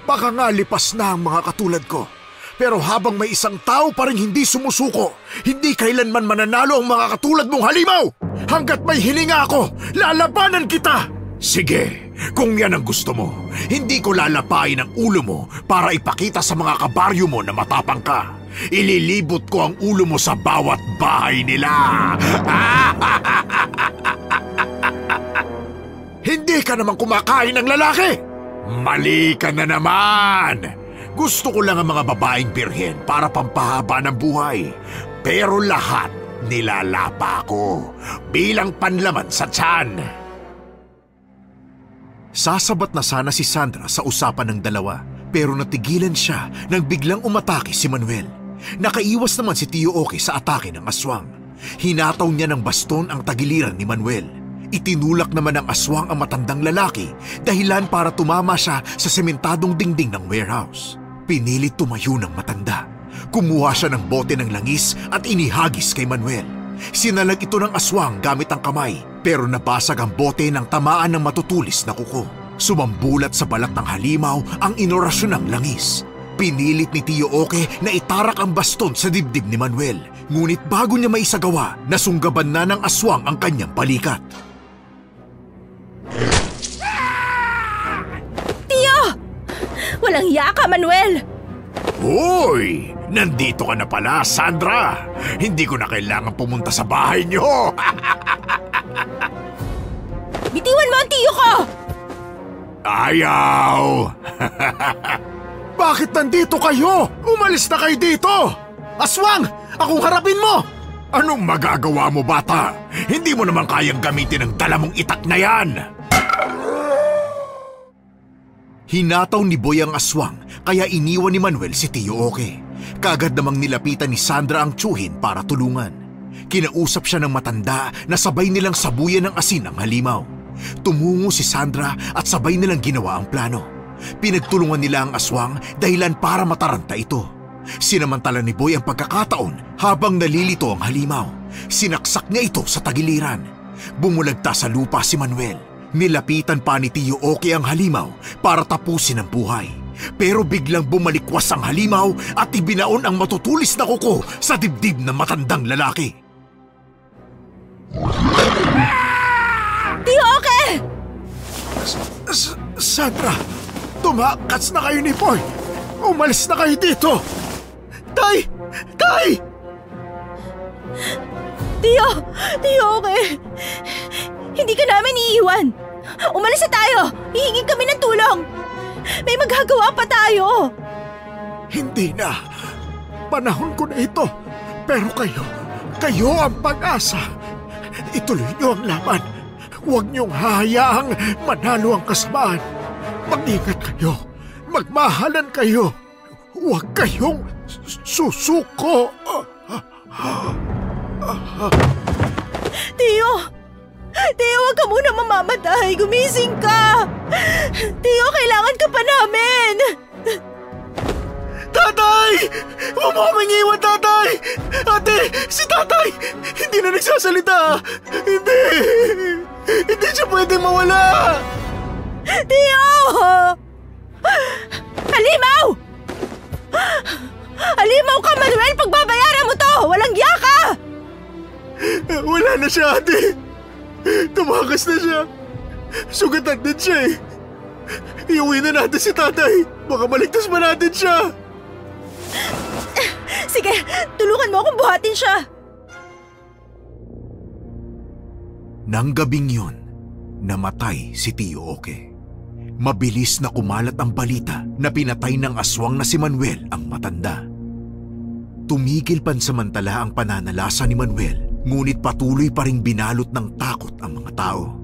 Speaker 6: Baka nga lipas na ang mga katulad ko. Pero habang may isang tao pa rin hindi sumusuko, hindi kailanman mananalo ang mga katulad mong halimaw! Hanggat may hininga ako, lalabanan kita! Sige, kung yan ang gusto mo, hindi ko lalapain ang ulo mo para ipakita sa mga kabaryo mo na matapang ka. Ililibot ko ang ulo mo sa bawat bahay nila. Hindi ka naman kumakain ng lalaki. Mali ka na naman. Gusto ko lang ang mga babaeng birhen para pampahaba ng buhay. Pero lahat nilalapa ko bilang panlaman sa tiyan.
Speaker 3: Sasabat na sana si Sandra sa usapan ng dalawa, pero natigilan siya nang biglang umatake si Manuel. Nakaiwas naman si Tio Oke sa atake ng aswang. Hinataw niya ng baston ang tagiliran ni Manuel. Itinulak naman ng aswang ang matandang lalaki, dahilan para tumama siya sa sementadong dingding ng warehouse. Pinilit tumayo ng matanda. Kumuha siya ng bote ng langis at inihagis kay Manuel.
Speaker 6: Sinalag ito ng aswang gamit ang kamay, pero nabasag ang bote ng tamaan ng matutulis na kuko. Sumambulat sa balat ng halimaw ang inorasyon ng langis. Pinilit ni Tio Oke na itarak ang baston sa dibdib ni Manuel. Ngunit bago niya maisagawa, nasunggaban na ng aswang ang kanyang balikat.
Speaker 4: Tio! Walang hiya ka, Manuel!
Speaker 6: Hoy! Nandito ka na pala, Sandra! Hindi ko na kailangan pumunta sa bahay niyo!
Speaker 4: Bitiwan mo ang tiyo ko!
Speaker 6: Ayaw! Bakit nandito kayo? Umalis na kayo dito!
Speaker 2: Aswang! Akong harapin mo!
Speaker 6: Anong magagawa mo, bata? Hindi mo naman kayang gamitin ang dala mong itak na yan! Hinataw ni Boy ang aswang, kaya iniwan ni Manuel si Tio Oke. Kaagad namang nilapitan ni Sandra ang tiyuhin para tulungan. Kinausap siya ng matanda na sabay nilang sabuyan ng asin ang halimaw. Tumungo si Sandra at sabay nilang ginawa ang plano. Pinagtulungan nila ang aswang dahilan para mataranta ito. Sinamantala ni Boy ang pagkakataon habang nalilito ang halimaw. Sinaksak niya ito sa tagiliran. Bumulagta sa lupa si Manuel. Nilapitan pa ni Tio Oke ang halimaw para tapusin ang buhay. Pero biglang bumalikwas ang halimaw at ibinaon ang matutulis na kuko sa dibdib ng matandang lalaki.
Speaker 4: Tio Oke!
Speaker 6: Sandra, tumakas na kayo ni Boy. Umalis na kayo dito.
Speaker 2: Tay! Tay!
Speaker 4: Tio Oke! Hindi ka namin iiwan. Umalis na tayo. Hihingin kami ng tulong. May magagawa pa tayo.
Speaker 6: Hindi na. Panahon ko na ito. Pero kayo ang pag-asa. Ituloy niyo ang laban. Huwag niyong hahayaang manalo ang kasamaan. Mag-ingat kayo. Magmahalan kayo. Huwag kayong susuko.
Speaker 4: Tio, huwag ka muna mamamatay. Gumising ka. Tio, kailangan ka pa namin.
Speaker 2: Tatay! Huwag mo kaming iwan, tatay! Ate, si tatay! Hindi na nagsasalita! Hindi siya pwede mawala!
Speaker 4: Tio! Halimaw! Halimaw ka, Manuel! Pagbabayaran mo to! Walang giya ka!
Speaker 2: Wala na siya, ate! Tumakas na siya! Sugatan din siya eh! Iuwi na natin si tatay! Baka maligtas pa natin siya!
Speaker 4: Sige, tulungan mo akong buhatin siya!
Speaker 6: Nang gabing yun, namatay si Tio Oke. Mabilis na kumalat ang balita na pinatay ng aswang na si Manuel ang matanda. Tumigil pansamantala ang pananalasa ni Manuel, ngunit patuloy pa ring binalot ng takot ang mga tao.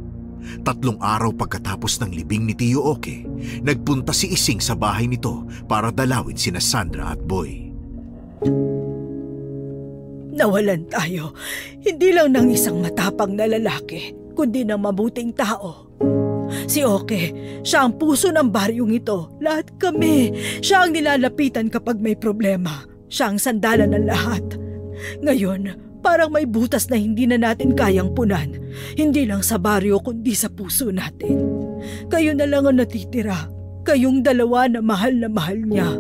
Speaker 6: 3 araw pagkatapos ng libing ni Tio Oke, nagpunta si Ising sa bahay nito para dalawin sina Sandra at Boy.
Speaker 5: Nawalan tayo, hindi lang ng isang matapang na lalaki, kundi ng mabuting tao. Si Oke, siya ang puso ng baryong ito. Lahat kami, siya ang nilalapitan kapag may problema. Siya ang sandalan ng lahat. Ngayon, parang may butas na hindi na natin kayang punan. Hindi lang sa baryo kundi sa puso natin. Kayo na lang ang natitira. Kayong dalawa na mahal niya.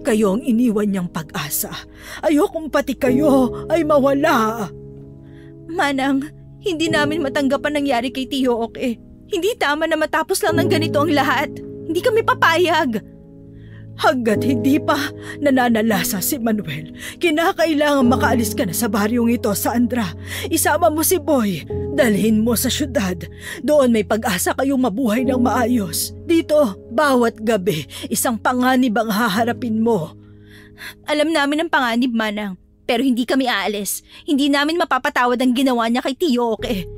Speaker 5: Kayo ang iniwan niyang pag-asa. Ayokong pati kayo ay mawala.
Speaker 4: Manang, hindi namin matanggap ang nangyari kay Tio Oke. Hindi tama na matapos lang ng ganito ang lahat. Hindi kami papayag.
Speaker 5: Hanggat hindi pa nananalasa si Manuel, kinakailangan makaalis ka na sa baryong ito, Sandra. Isama mo si Boy. Dalhin mo sa syudad. Doon may pag-asa kayong mabuhay ng maayos. Dito, bawat gabi, isang panganib ang haharapin mo.
Speaker 4: Alam namin ang panganib, Manang. Pero hindi kami aalis. Hindi namin mapapatawad ang ginawa niya kay Tio Oke.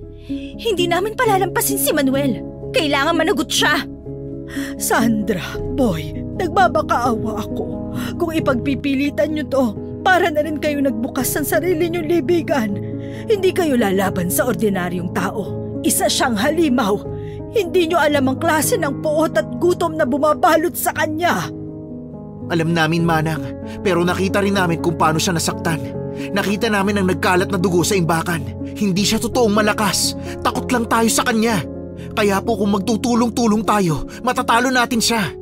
Speaker 4: Hindi namin palalampasin si Manuel. Kailangan managot siya.
Speaker 5: Sandra, Boy, nagbabakaawa ako. Kung ipagpipilitan niyo to, para na rin kayo nagbukas ng sarili niyong libigan. Hindi kayo lalaban sa ordinaryong tao. Isa siyang halimaw. Hindi niyo alam ang klase ng puot at gutom na bumabalot sa kanya.
Speaker 1: Alam namin, Manang, pero nakita rin namin kung paano siya nasaktan. Nakita namin ang nagkalat na dugo sa imbakan. Hindi siya totoong malakas. Takot lang tayo sa kanya. Kaya po kung magtutulong-tulong tayo, matatalo natin siya.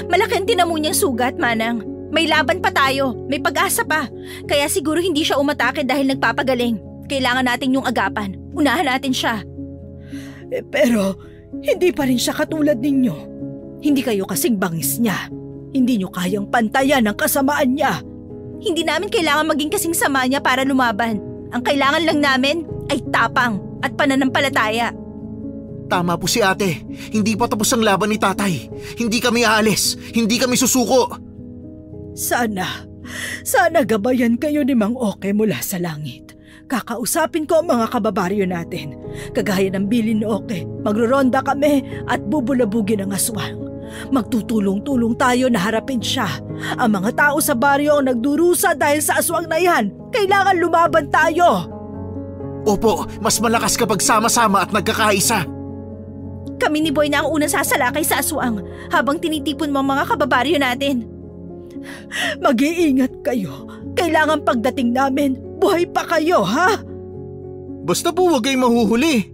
Speaker 4: Malaki ang tinamo niyang sugat, Manang. May laban pa tayo. May pag-asa pa. Kaya siguro hindi siya umatake dahil nagpapagaling. Kailangan natin yung agapan. Unahan natin siya.
Speaker 5: Pero hindi pa rin siya katulad ninyo. Hindi kayo kasing bangis niya. Hindi niyo kayang pantayan ang kasamaan niya.
Speaker 4: Hindi namin kailangan maging kasing sama niya para lumaban. Ang kailangan lang namin ay tapang at pananampalataya.
Speaker 1: Tama po si ate. Hindi pa tapos ang laban ni tatay. Hindi kami aalis. Hindi kami susuko.
Speaker 5: Sana gabayan kayo ni Mang Oke mula sa langit. Kakausapin ko ang mga kababaryo natin. Kagaya ng bilin ni Oke, magroronda kami at bubulabugin ang aswang. Magtutulong-tulong tayo na harapin siya. Ang mga tao sa baryo ang nagdurusa dahil sa aswang na yan. Kailangan lumaban tayo.
Speaker 1: Opo, mas malakas kapag sama-sama at nagkakaisa.
Speaker 4: Kami ni Boy na ang unang sasalakay sa aswang habang tinitipon mo ang mga kababaryo natin.
Speaker 5: Mag-iingat kayo. Kailangan pagdating namin, buhay pa kayo, ha?
Speaker 1: Basta po huwag kayong mahuhuli.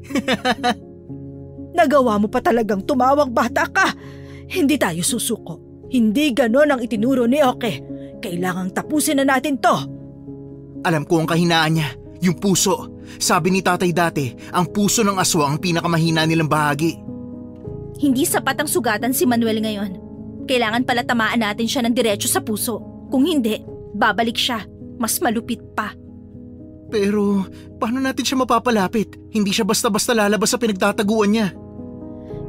Speaker 5: Nagawa mo pa talagang tumawag, bata ka. Hindi tayo susuko. Hindi ganon ang itinuro ni Oke. Kailangang tapusin na natin to.
Speaker 1: Alam ko ang kahinaan niya, yung puso. Sabi ni tatay dati, ang puso ng aswang ang pinakamahina nilang bahagi.
Speaker 4: Hindi sapat ang sugatan si Manuel ngayon. Kailangan pala tamaan natin siya ng diretso sa puso. Kung hindi, babalik siya. Mas malupit pa.
Speaker 1: Pero paano natin siya mapapalapit? Hindi siya basta-basta lalabas sa pinagtataguan niya.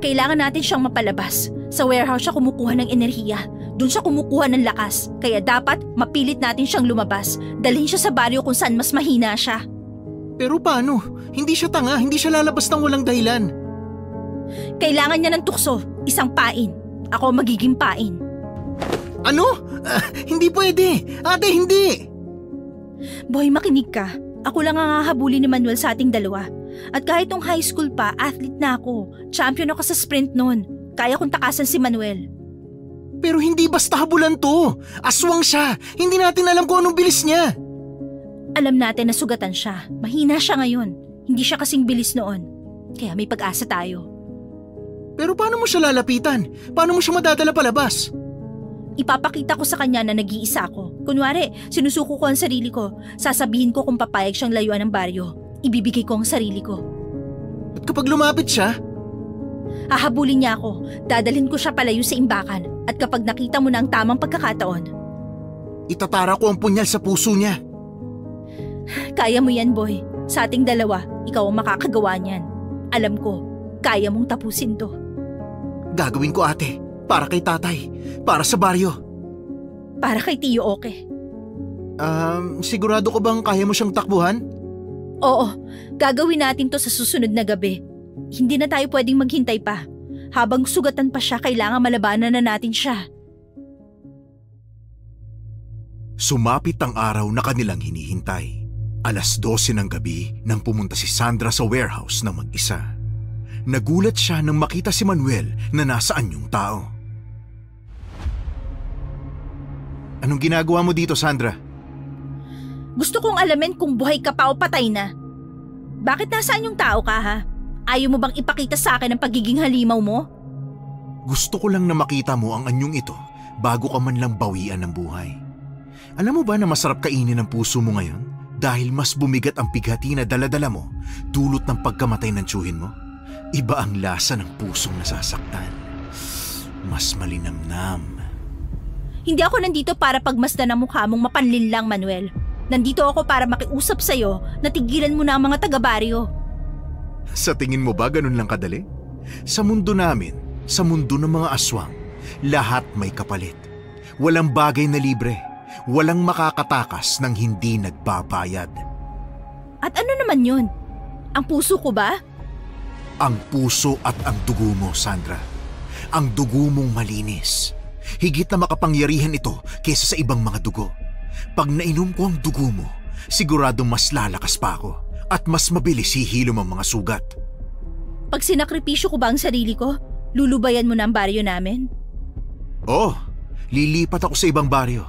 Speaker 4: Kailangan natin siyang mapalabas. Sa warehouse siya kumukuha ng enerhiya. Doon siya kumukuha ng lakas. Kaya dapat mapilit natin siyang lumabas. Dalhin siya sa baryo kung saan mas mahina siya.
Speaker 1: Pero paano? Hindi siya tanga. Hindi siya lalabas ng walang dahilan.
Speaker 4: Kailangan niya ng tukso. Isang pain. Ako magiging pain.
Speaker 1: Ano? Hindi pwede. Ate, hindi.
Speaker 4: Boy, makinig ka. Ako lang ang hahabulin ni Manuel sa ating dalawa. At kahit nung high school pa, athlete na ako. Champion ako sa sprint noon. Kaya kong takasan si Manuel.
Speaker 1: Pero hindi basta habulan to. Aswang siya. Hindi natin alam kung anong bilis niya.
Speaker 4: Alam natin na sugatan siya. Mahina siya ngayon. Hindi siya kasing bilis noon. Kaya may pag-asa tayo.
Speaker 1: Pero paano mo siya lalapitan? Paano mo siya madadala palabas?
Speaker 4: Ipapakita ko sa kanya na nag-iisa ako. Kunwari, sinusuko ko ang sarili ko. Sasabihin ko kung papayag siyang layuan ng baryo. Ibibigay ko ang sarili ko.
Speaker 1: At kapag lumapit siya?
Speaker 4: Hahabulin niya ako. Dadalhin ko siya palayo sa imbakan. At kapag nakita mo na ang tamang pagkakataon,
Speaker 1: itatara ko ang punyal sa puso niya.
Speaker 4: Kaya mo yan, boy. Sa ating dalawa, ikaw ang makakagawa niyan. Alam ko, kaya mong tapusin to.
Speaker 1: Gagawin ko, ate. Para kay tatay. Para sa baryo.
Speaker 4: Para kay Tio Oke.
Speaker 1: Sigurado ko bang kaya mo siyang takbuhan?
Speaker 4: Oo, gagawin natin to sa susunod na gabi. Hindi na tayo pwedeng maghintay pa. Habang sugatan pa siya, kailangan malabanan na natin siya.
Speaker 3: Sumapit ang araw na kanilang hinihintay. 12:00 ng gabi nang pumunta si Sandra sa warehouse ng mag-isa. Nagulat siya nang makita si Manuel na nasaan yung tao. Anong ginagawa mo dito, Sandra?
Speaker 4: Gusto kong alamin kung buhay ka pa o patay na. Bakit nasaan yung tao ka, ha? Ayaw mo bang ipakita sa akin ang pagiging halimaw mo?
Speaker 3: Gusto ko lang na makita mo ang anyong ito bago ka man lang bawian ng buhay. Alam mo ba na masarap kainin ang puso mo ngayon? Dahil mas bumigat ang pighati na daladala mo dulot ng pagkamatay ng tiyuhin mo? Iba ang lasa ng pusong nasasaktan. Mas malinamnam.
Speaker 4: Hindi ako nandito para pagmasdan ang mukha mong mapanlinlang, Manuel. Nandito ako para makiusap sa'yo na tigilan mo na ang mga taga-baryo.
Speaker 3: Sa tingin mo ba ganun lang kadali? Sa mundo namin, sa mundo ng mga aswang, lahat may kapalit. Walang bagay na libre. Walang makakatakas ng hindi nagbabayad.
Speaker 4: At ano naman yun? Ang puso ko ba?
Speaker 3: Ang puso at ang dugo mo, Sandra. Ang dugo mong malinis. Higit na makapangyarihan ito kaysa sa ibang mga dugo. Pag nainom ko ang dugo mo, sigurado mas lalakas pa ako at mas mabilis hihilom ang mga sugat.
Speaker 4: Pag sinakripisyo ko ba ang sarili ko, lulubayan mo na ang baryo namin?
Speaker 3: Oh, lilipat ako sa ibang baryo.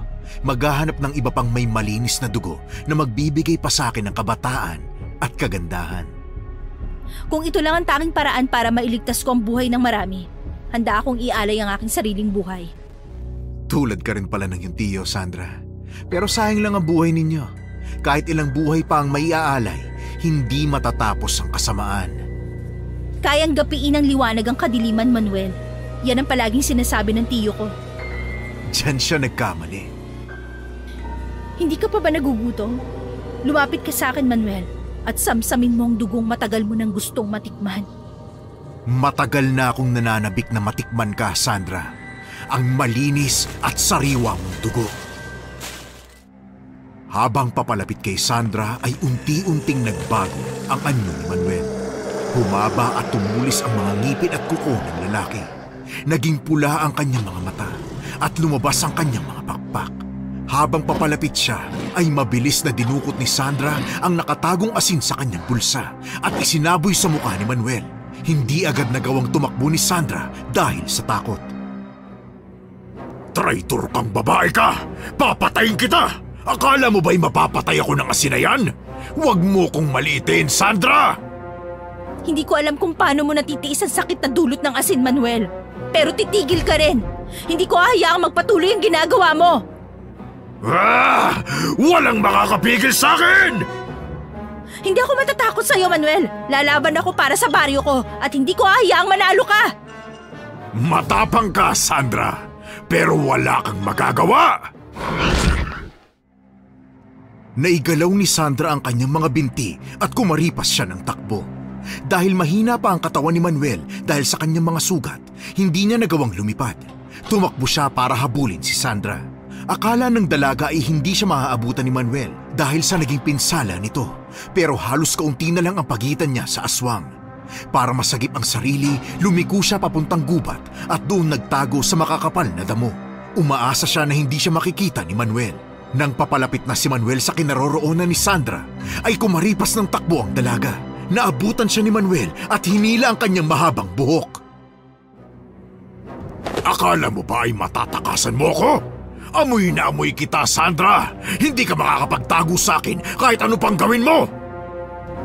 Speaker 3: Maghahanap ng iba pang may malinis na dugo na magbibigay pa sa akin ng kabataan at kagandahan.
Speaker 4: Kung ito lang ang tanging paraan para mailigtas ko ang buhay ng marami, handa akong ialay ang aking sariling buhay.
Speaker 3: Tulad ka rin pala ng iyong tiyo, Sandra. Pero sayang lang ang buhay ninyo. Kahit ilang buhay pa ang maiaalay, hindi matatapos ang kasamaan.
Speaker 4: Kayang gapiin ng liwanag ang kadiliman, Manuel. Yan ang palaging sinasabi ng tiyo ko.
Speaker 3: Diyan siya nagkamali.
Speaker 4: Hindi ka pa ba nagugutom? Lumapit ka sa akin, Manuel, at samsamin mo ang dugong matagal mo nang gustong matikman.
Speaker 3: Matagal na akong nananabik na matikman ka, Sandra. Ang malinis at sariwa mong dugo. Habang papalapit kay Sandra ay unti-unting nagbago ang anyo ni Manuel. Humaba at tumulis ang mga ngipin at kuko ng lalaki. Naging pula ang kanyang mga mata at lumabas ang kanyang mga pakpak. Habang papalapit siya, ay mabilis na dinukot ni Sandra ang nakatagong asin sa kanyang bulsa at isinaboy sa mukha ni Manuel. Hindi agad nagawang tumakbo ni Sandra dahil sa takot.
Speaker 6: Traitor kang babae ka! Papatayin kita! Akala mo ba'y mapapatay ako ng asin na yan? Huwag mo kong maliitin, Sandra!
Speaker 4: Hindi ko alam kung paano mo natitiis ang sakit na dulot ng asin, Manuel. Pero titigil ka rin. Hindi ko hahayaang magpatuloy ang ginagawa mo.
Speaker 6: Walang makakapigil sa akin!
Speaker 4: Hindi ako matatakot sa'yo, Manuel. Lalaban ako para sa baryo ko at hindi ko hahayaang manalo ka.
Speaker 6: Matapang ka, Sandra. Pero wala kang magagawa.
Speaker 3: Naigalaw ni Sandra ang kanyang mga binti at kumaripas siya ng takbo. Dahil mahina pa ang katawan ni Manuel dahil sa kanyang mga sugat, hindi niya nagawang lumipad. Tumakbo siya para habulin si Sandra. Akala ng dalaga ay hindi siya maaabutan ni Manuel dahil sa naging pinsala nito. Pero halos kaunti na lang ang pagitan niya sa aswang. Para masagip ang sarili, lumiko siya papuntang gubat at doon nagtago sa makakapal na damo. Umaasa siya na hindi siya makikita ni Manuel. Nang papalapit na si Manuel sa kinaroroonan ni Sandra, ay kumaripas ng takbo ang dalaga. Naabutan siya ni Manuel at hinila ang kanyang mahabang buhok.
Speaker 6: Akala mo ba ay matatakasan mo ko? Amoy na amoy kita, Sandra! Hindi ka makakapagtago sa akin kahit ano pang gawin mo!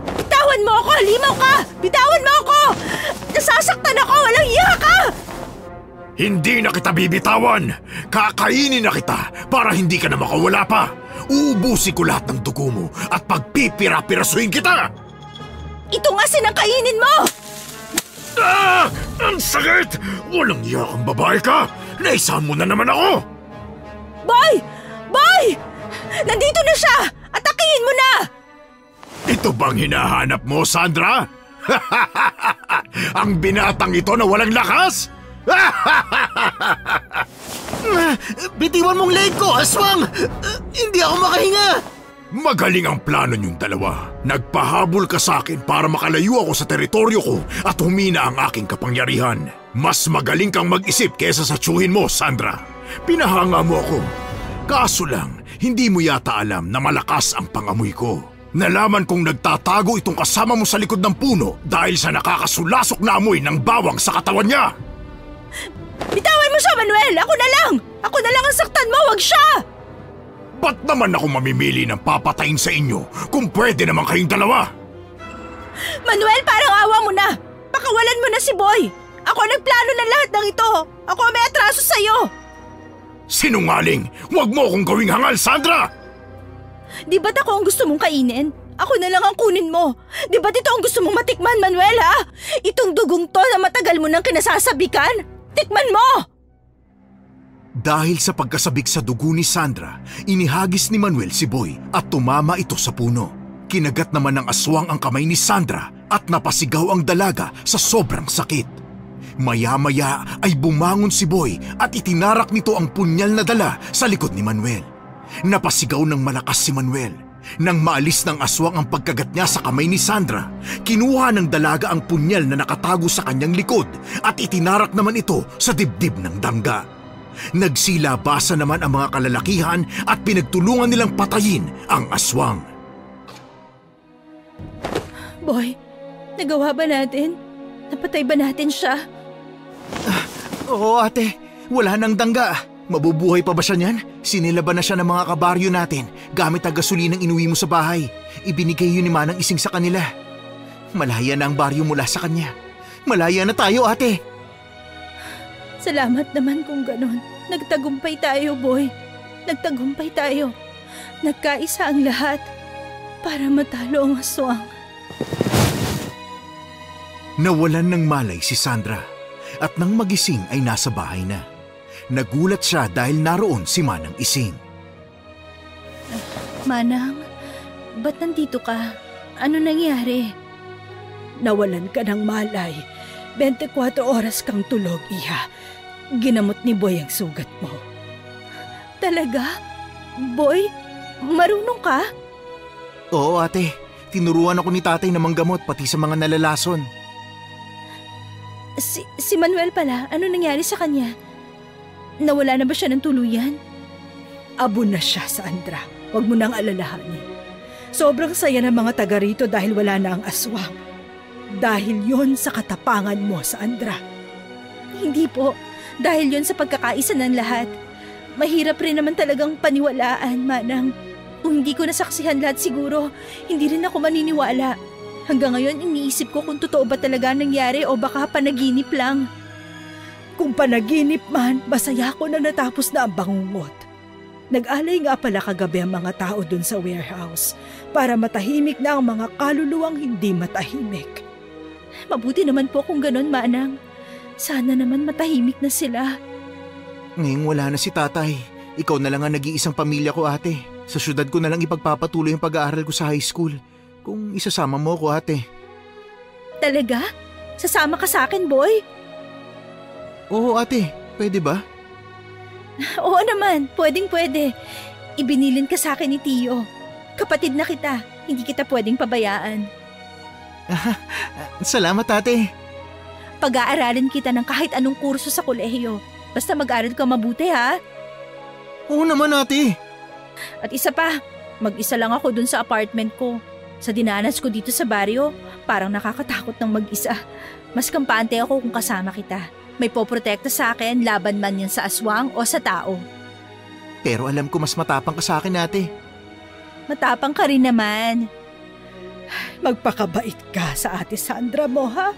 Speaker 4: Bitawan mo ako! Halimaw ka! Bitawan mo ako! Nasasaktan ako! Walang iya ka!
Speaker 6: Hindi na kita bibitawan! Kakainin na kita para hindi ka na makawala pa! Uubusin ko lahat ng dugo mo at pagpipira-pirasuhin kita!
Speaker 4: Itong asin ang kainin mo!
Speaker 6: Ang sakit! Walang iya kang babae ka! Naisahan mo na naman ako!
Speaker 4: Boy! Boy! Nandito na siya! Atakihin mo na!
Speaker 6: Ito bang hinahanap mo, Sandra? Ang binatang ito na walang lakas?
Speaker 2: Bitiwan mong leg ko, aswang! Hindi ako makahinga!
Speaker 6: Magaling ang plano niyong dalawa. Nagpahabol ka sa akin para makalayo ako sa teritoryo ko at humina ang aking kapangyarihan. Mas magaling kang mag-isip kesa sa tsuhin mo, Sandra. Pinahanga mo ako. Kaso lang, hindi mo yata alam na malakas ang pangamoy ko. Nalaman kong nagtatago itong kasama mo sa likod ng puno dahil sa nakakasulasok na amoy ng bawang sa katawan niya.
Speaker 4: Bitawan mo siya, Manuel! Ako na lang! Ako na lang ang saktan mo, wag siya!
Speaker 6: Ba't naman ako mamimili ng papatayin sa inyo kung pwede naman kayong dalawa?
Speaker 4: Manuel, parang awa mo na! Pakawalan mo na si Boy! Ako nagplano ng lahat ng ito! Ako may atraso sa'yo!
Speaker 6: Sinungaling! Huwag mo akong gawing hangal, Sandra!
Speaker 4: Di ba't ako ang gusto mong kainin? Ako na lang ang kunin mo. Di ba't ito ang gusto mong matikman, Manuel, ha? Itong dugong to na matagal mo nang kinasasabikan? Tikman mo!
Speaker 3: Dahil sa pagkasabik sa dugo ni Sandra, inihagis ni Manuel si Boy at tumama ito sa puno. Kinagat naman ng aswang ang kamay ni Sandra at napasigaw ang dalaga sa sobrang sakit. Maya-maya ay bumangon si Boy at itinarak nito ang punyal na dala sa likod ni Manuel. Napasigaw ng malakas si Manuel. Nang maalis ng aswang ang pagkagat niya sa kamay ni Sandra, kinuha ng dalaga ang punyal na nakatago sa kanyang likod at itinarak naman ito sa dibdib ng dangga. Nagsilabasa naman ang mga kalalakihan at pinagtulungan nilang patayin ang aswang.
Speaker 4: Boy, nagawa ba natin? Napatay ba natin siya?
Speaker 2: Oo, ate. Wala nang dangga. Mabubuhay pa ba siya niyan? Sinilaban na siya ng mga kabaryo natin gamit ang gasulinang inuwi mo sa bahay. Ibinigay yun ni Manang Ising sa kanila. Malaya na ang baryo mula sa kanya. Malaya na tayo, ate.
Speaker 5: Salamat naman kung ganon. Nagtagumpay tayo, boy. Nagtagumpay tayo. Nagkaisa ang lahat para matalo ang aswang.
Speaker 3: Nawalan ng malay si Sandra at nang magising ay nasa bahay na. Nagulat siya dahil naroon si Manang Ising.
Speaker 4: Manang, ba't nandito ka? Ano nangyari?
Speaker 5: Nawalan ka ng malay. 24 oras kang tulog, iha. Ginamot ni Boy ang sugat mo.
Speaker 4: Talaga? Boy, marunong ka?
Speaker 2: Oo, ate. Tinuruan ako ni tatay na manggamot pati sa mga nalalason.
Speaker 4: Si Manuel pala, ano nangyari sa kanya? Nawala na ba siya ng tuluyan?
Speaker 5: Abo na siya, Sandra. Huwag mo nang alalahanin. Sobrang saya ng mga taga rito dahil wala na ang aswang. Dahil yon sa katapangan mo, Sandra.
Speaker 4: Hindi po. Dahil yon sa pagkakaisa ng lahat. Mahirap rin naman talagang paniwalaan, Manang. Kung hindi ko nasaksihan lahat siguro, hindi rin ako maniniwala. Hanggang ngayon iniisip ko kung totoo ba talaga nangyari o baka panaginip lang.
Speaker 5: Kung panaginip man, masaya ko na natapos na ang bangungot. Nag-alay nga pala kagabi ang mga tao dun sa warehouse para matahimik na ang mga kaluluwang hindi matahimik.
Speaker 4: Mabuti naman po kung ganon, Manang. Sana naman matahimik na sila.
Speaker 2: Ngayong wala na si tatay. Ikaw na lang ang nag-iisang pamilya ko, ate. Sa syudad ko na lang ipagpapatuloy ang pag-aaral ko sa high school. Kung isasama mo ko, ate.
Speaker 4: Talaga? Sasama ka sa akin, boy?
Speaker 2: Oo, ate. Pwede ba?
Speaker 4: Oo naman, pwedeng-pwede. Ibinilin ka sa akin ni Tio. Kapatid na kita, hindi kita pwedeng pabayaan.
Speaker 2: Salamat, ate.
Speaker 4: Pag-aaralin kita ng kahit anong kurso sa kolehiyo. Basta mag-aral ka mabuti, ha?
Speaker 2: Oo naman, ate.
Speaker 4: At isa pa, mag-isa lang ako dun sa apartment ko. Sa dinanas ko dito sa baryo, parang nakakatakot ng mag-isa. Mas kampante ako kung kasama kita. May poprotekta sa akin laban man yan sa aswang o sa tao.
Speaker 2: Pero alam ko mas matapang ka sa akin, ate.
Speaker 4: Matapang ka rin naman.
Speaker 5: Magpakabait ka sa ate Sandra mo, ha?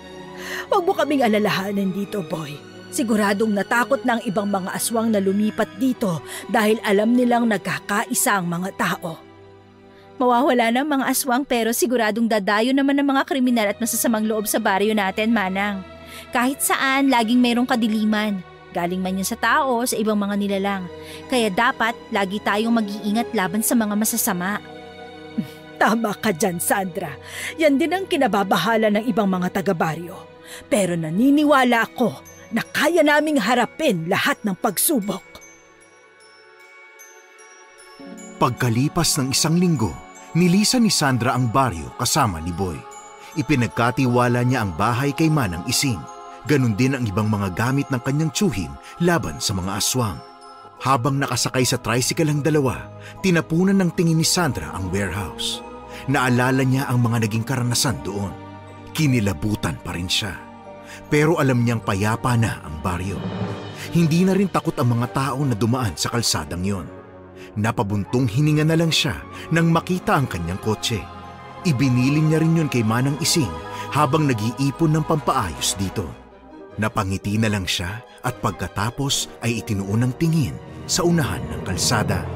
Speaker 5: Huwag mo kaming alalahanan dito, boy. Siguradong natakot na ang ibang mga aswang na lumipat dito dahil alam nilang nagkakaisa ang mga tao.
Speaker 4: Mawawala na ang mga aswang pero siguradong dadayo naman ng mga kriminal at masasamang loob sa baryo natin, Manang. Kahit saan, laging mayroong kadiliman. Galing man yan sa tao, sa ibang mga nilalang. Kaya dapat, lagi tayong mag-iingat laban sa mga masasama.
Speaker 5: Tama ka dyan, Sandra. Yan din ang kinababahala ng ibang mga taga-baryo. Pero naniniwala ako na kaya naming harapin lahat ng pagsubok.
Speaker 3: Pagkalipas ng 1 linggo, nilisan ni Sandra ang baryo kasama ni Boy. Ipinagkatiwala niya ang bahay kay Manang Ising. Ganon din ang ibang mga gamit ng kanyang tiyuhin laban sa mga aswang. Habang nakasakay sa tricycle ang dalawa, tinapunan ng tingin ni Sandra ang warehouse. Naalala niya ang mga naging karanasan doon. Kinilabutan pa rin siya. Pero alam niyang payapa na ang baryo. Hindi na rin takot ang mga tao na dumaan sa kalsadang yon. Napabuntong hininga na lang siya nang makita ang kanyang kotse. Ibinilin niya rin yun kay Manang Ising habang nag-iipon ng pampaayos dito. Napangiti na lang siya at pagkatapos ay itinuon ng tingin sa unahan ng kalsada.